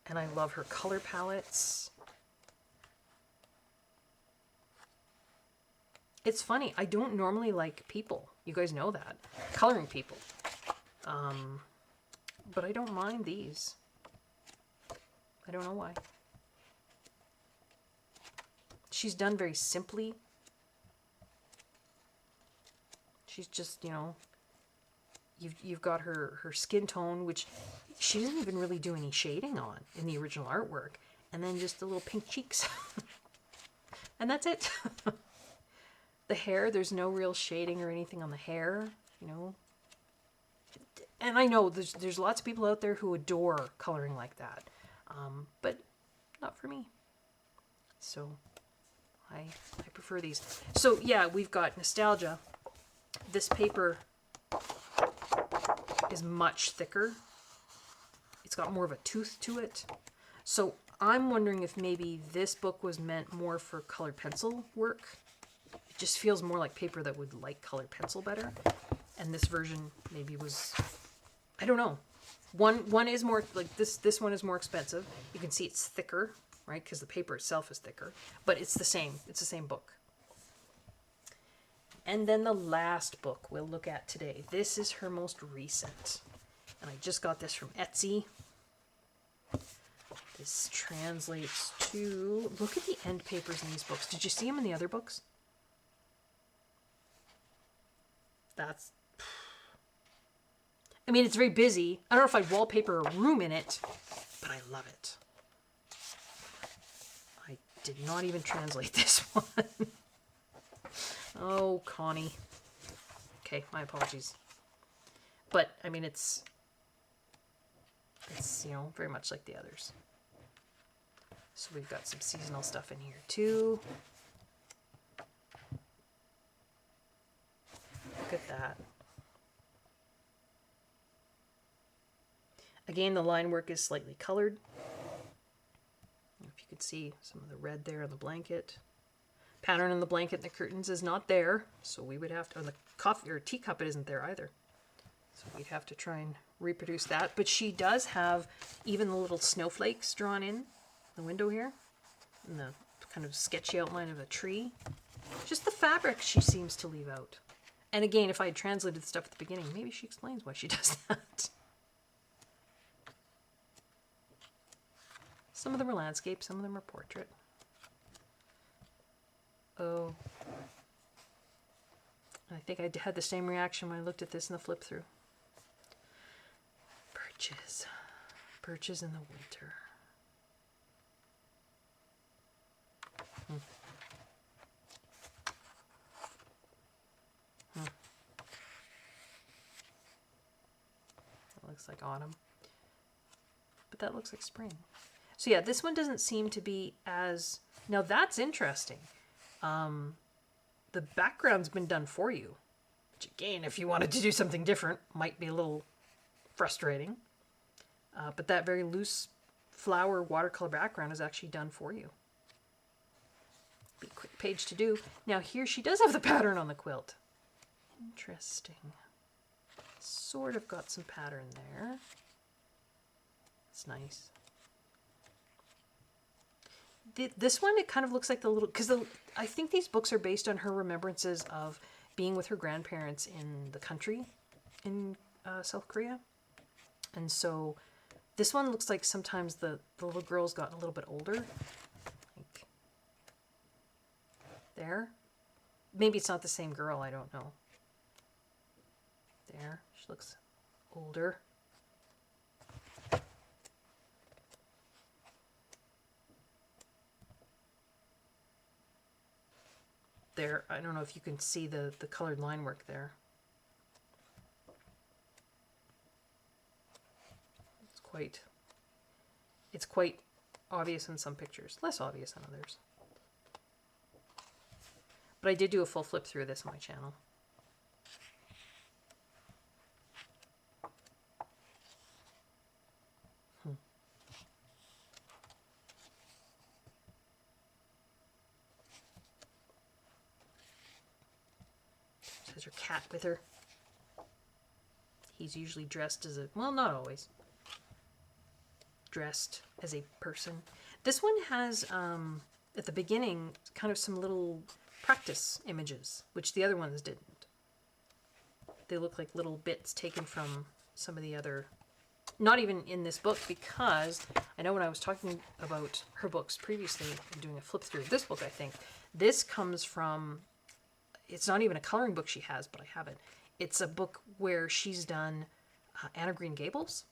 and I love her color palettes. It's funny, I don't normally like people. You guys know that. Coloring people. But I don't mind these. I don't know why. She's done very simply. She's just, you know, you've got her skin tone, which she didn't even really do any shading on in the original artwork. And then just the little pink cheeks. And that's it. The hair, there's no real shading or anything on the hair, you know. And I know there's lots of people out there who adore coloring like that. But not for me. So I prefer these. So yeah, we've got Nostalgia. This paper is much thicker. It's got more of a tooth to it. So I'm wondering if maybe this book was meant more for colored pencil work. It just feels more like paper that would like colored pencil better. And this version maybe was, I don't know. One is more, like this one is more expensive. You can see it's thicker, right? Because the paper itself is thicker. But it's the same book. And then the last book we'll look at today. This is her most recent. And I just got this from Etsy. This translates to... Look at the end papers in these books. Did you see them in the other books? That's... I mean, it's very busy. I don't know if I'd wallpaper a room in it, but I love it. I did not even translate this one. Oh, Connie. Okay, my apologies. But, I mean, it's, you know, very much like the others. So we've got some seasonal stuff in here, too. Look at that. Again, the line work is slightly colored. If you could see some of the red there on the blanket. Pattern on the blanket and the curtains is not there, so we would have to, on the coffee or teacup it isn't there either. So we'd have to try and reproduce that. But she does have even the little snowflakes drawn in the window here, and the kind of sketchy outline of a tree. Just the fabric she seems to leave out. And again, if I had translated the stuff at the beginning, maybe she explains why she does that. Some of them are landscape, some of them are portrait. Oh. I think I had the same reaction when I looked at this in the flip through. Birches. Birches in the winter. That looks like autumn. But that looks like spring. So yeah, this one doesn't seem to be as... Now that's interesting. The background's been done for you, which again, if you wanted to do something different, might be a little frustrating. But that very loose flower watercolor background is actually done for you. Be a quick page to do. Now here she does have the pattern on the quilt. Interesting. Sort of got some pattern there. It's nice. This one, it kind of looks like the little, because I think these books are based on her remembrances of being with her grandparents in the country in South Korea. And so this one looks like sometimes the little girl's gotten a little bit older. Like there. Maybe it's not the same girl, I don't know. There, she looks older. There, I don't know if you can see the colored line work there. It's quite obvious in some pictures, less obvious in others. But I did do a full flip through this on my channel. Has her cat with her. He's usually dressed as a, well, not always. Dressed as a person. This one has, at the beginning, kind of some little practice images, which the other ones didn't. They look like little bits taken from some of the other, not even in this book, because I know when I was talking about her books previously, and doing a flip through of this book, I think, this comes from, it's not even a coloring book she has, but I have it. It's a book where she's done Anne of Green Gables.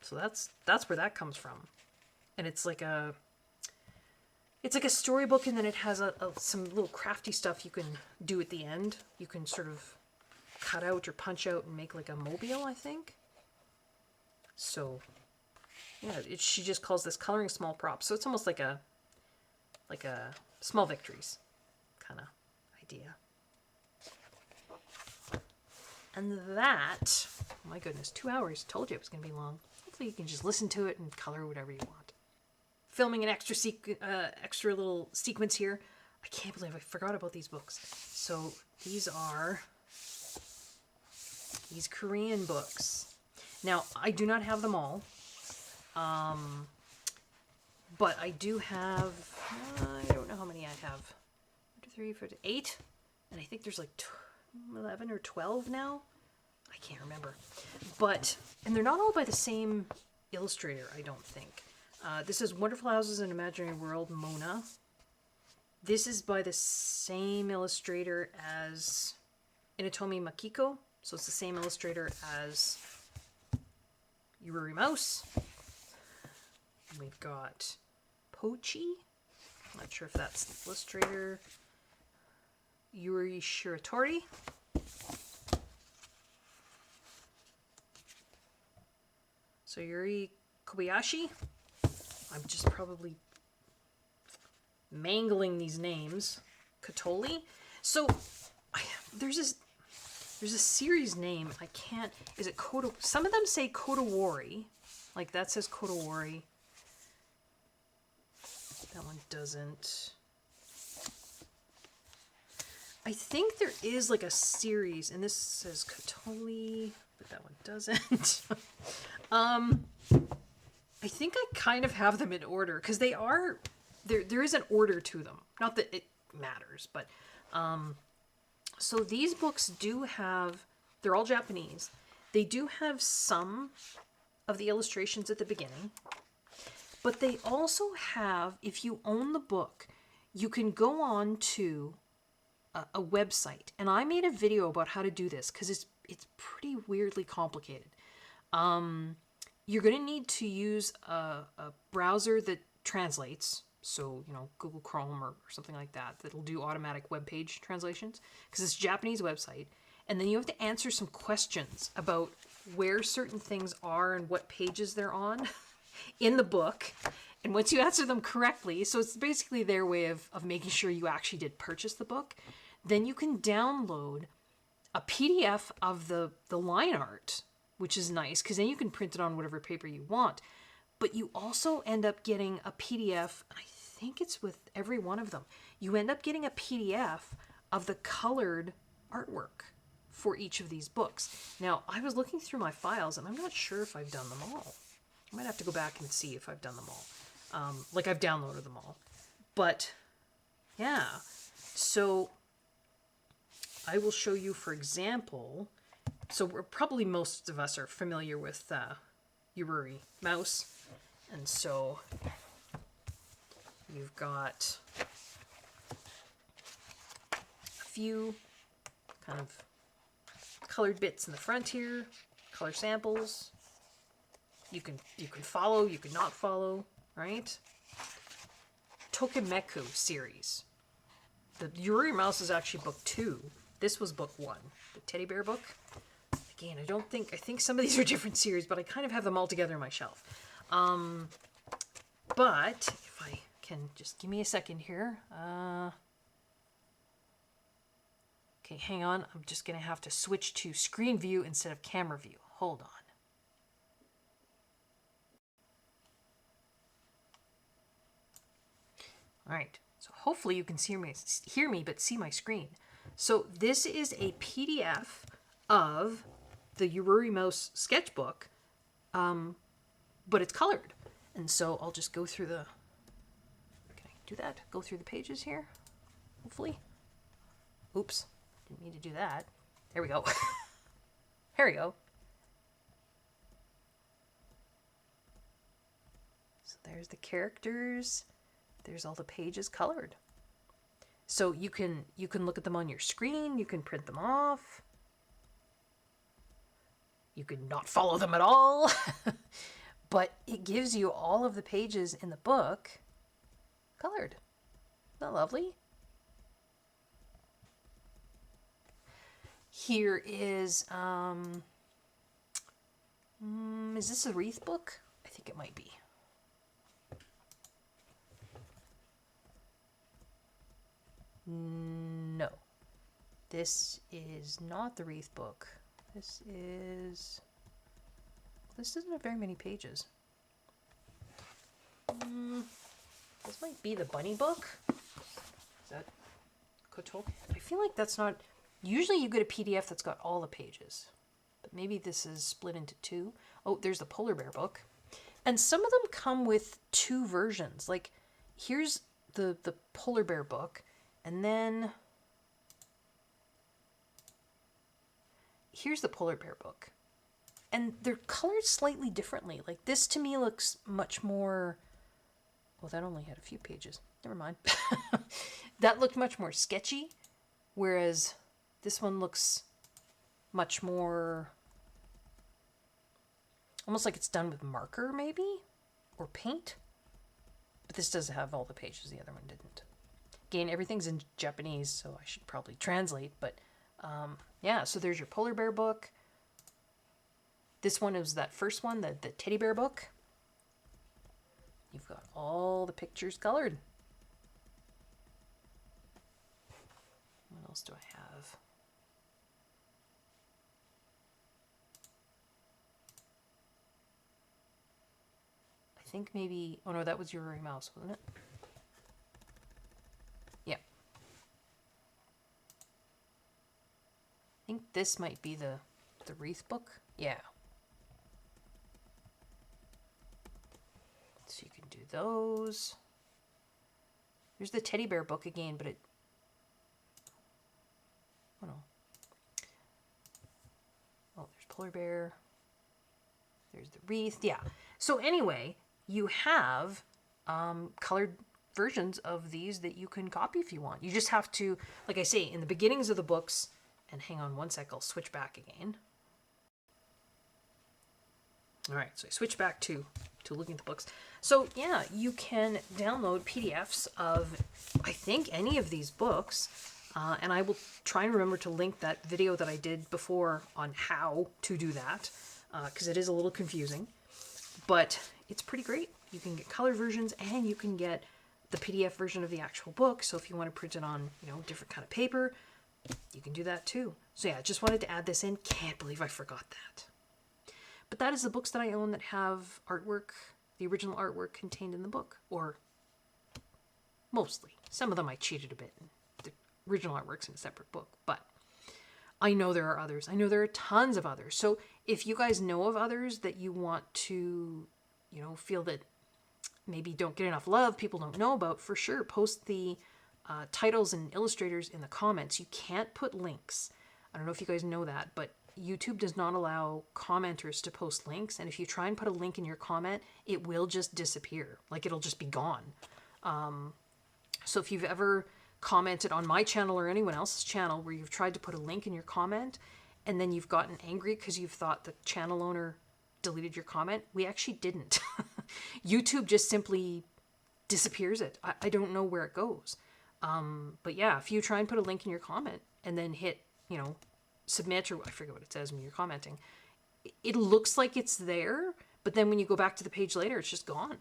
So that's where that comes from. And it's like a storybook, and then it has some little crafty stuff you can do at the end. You can sort of cut out or punch out and make like a mobile, I think. So yeah, she just calls this coloring small props. So it's almost like a small victories kind of idea. And that, oh my goodness, 2 hours. Told you it was going to be long. Hopefully you can just listen to it and color whatever you want. Filming an extra little sequence here. I can't believe I forgot about these books. So these are these Korean books. Now, I do not have them all. But I do have, I don't know how many I have. 1, 2, 3, 4, 8. And I think there's like 11 or 12 now. I can't remember. But, and they're not all by the same illustrator, I don't think. This is Wonderful Houses in Imaginary World, Mona. This is by the same illustrator as Inatomi Makiko. So it's the same illustrator as Yuri Mouse. We've got Pochi. I'm not sure if that's the illustrator. Yuri Shiratori. So Yuri Kobayashi. I'm just probably mangling these names. Katoli. So there's a series name. I can't. Is it Koto? Some of them say Kotowari. Like that says Kotowari. That one doesn't. I think there is like a series, and this says Katoli, but that one doesn't. I think I kind of have them in order because they are there is an order to them. Not that it matters, but so these books do have, they're all Japanese. They do have some of the illustrations at the beginning, but they also have, if you own the book, you can go on to a website, and I made a video about how to do this because it's pretty weirdly complicated. You're going to need to use a browser that translates, so Google Chrome or something like that, that'll do automatic web page translations, because it's a Japanese website. And then you have to answer some questions about where certain things are and what pages they're on in the book. And once you answer them correctly, so it's basically their way of making sure you actually did purchase the book, then you can download a PDF of the line art, which is nice, because then you can print it on whatever paper you want. But you also end up getting a PDF, I think it's with every one of them. You end up getting a PDF of the colored artwork for each of these books. Now, I was looking through my files, and I'm not sure if I've done them all. I might have to go back and see if I've done them all. Like, I've downloaded them all. But, yeah. So, I will show you, for example... So, probably most of us are familiar with Yururi Mouse. And so, you've got a few kind of colored bits in the front here, color samples. You can follow, you can not follow, right? Tokimeku series. The Yururi Mouse is actually book 2. This was book 1, the teddy bear book. Again, I think some of these are different series, but I kind of have them all together on my shelf. But if I can just give me a second here. Okay, hang on. I'm just going to have to switch to screen view instead of camera view. Hold on. All right. So hopefully you can hear me, but see my screen. So this is a PDF of the Yururi Mouse sketchbook, but it's colored. And so I'll just go through the... Can I do that? Go through the pages here? Hopefully. Oops. Didn't mean to do that. There we go. There we go. So there's the characters. There's all the pages colored. So you can look at them on your screen. You can print them off. You can not follow them at all. But it gives you all of the pages in the book colored. Isn't that lovely? Here is this a wreath book? I think it might be. No. This is not the wreath book. This doesn't have very many pages. This might be the bunny book. Is that Koto? I feel like that's not... Usually you get a PDF that's got all the pages. But maybe this is split into 2. Oh, there's the polar bear book. And some of them come with 2 versions. Like, here's the polar bear book. And then... Here's the polar bear book. And they're colored slightly differently. Like, this to me looks much more... Well, that only had a few pages. Never mind. That looked much more sketchy. Whereas this one looks much more... Almost like it's done with marker, maybe? Or paint? But this does have all the pages. The other one didn't. Again, everything's in Japanese, so I should probably translate. But, yeah, so there's your polar bear book. This one is that first one, the teddy bear book. You've got all the pictures colored. What else do I have? I think maybe... Oh, no, that was Yururi Mouse, wasn't it? Yeah. I think this might be the wreath book. Yeah. So you can do those. There's the teddy bear book again, but it... Oh, no. Oh, there's polar bear. There's the wreath. Yeah. So anyway, you have colored versions of these that you can copy if you want. You just have to, like I say, in the beginnings of the books, and hang on one sec, I'll switch back again. All right, so I switch back to looking at the books. So yeah, you can download PDFs of, I think, any of these books. And I will try and remember to link that video that I did before on how to do that, because it is a little confusing. But it's pretty great. You can get colored versions, and you can get the PDF version of the actual book. So if you want to print it on, different kind of paper, you can do that too. So yeah, just wanted to add this in. Can't believe I forgot that. But that is the books that I own that have artwork, the original artwork contained in the book, or Mostly. Some of them I cheated a bit. The original artwork's in a separate book, but I know there are others. I know there are tons of others. So if you guys know of others that you want to, feel that maybe don't get enough love, people don't know about, for sure, post the titles and illustrators in the comments. You can't put links. I don't know if you guys know that, but YouTube does not allow commenters to post links. And if you try and put a link in your comment, it will just disappear. Like, it'll just be gone. So if you've ever commented on my channel or anyone else's channel where you've tried to put a link in your comment and then you've gotten angry because you've thought the channel owner deleted your comment, we actually didn't. YouTube just simply disappears it. I don't know where it goes. But yeah, if you try and put a link in your comment and then hit, submit, or I forget what it says when you're commenting, it looks like it's there, but then when you go back to the page later, it's just gone.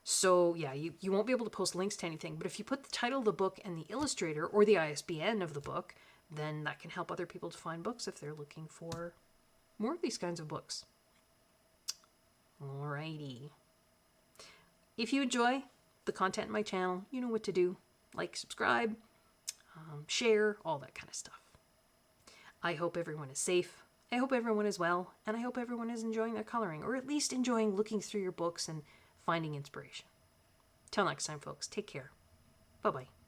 So yeah, you won't be able to post links to anything, but if you put the title of the book and the illustrator or the ISBN of the book, then that can help other people to find books if they're looking for more of these kinds of books. Alrighty. If you enjoy the content in my channel, you know what to do. Like, subscribe, share, all that kind of stuff. I hope everyone is safe. I hope everyone is well. And I hope everyone is enjoying their coloring, or at least enjoying looking through your books and finding inspiration. Till next time, folks. Take care. Bye-bye.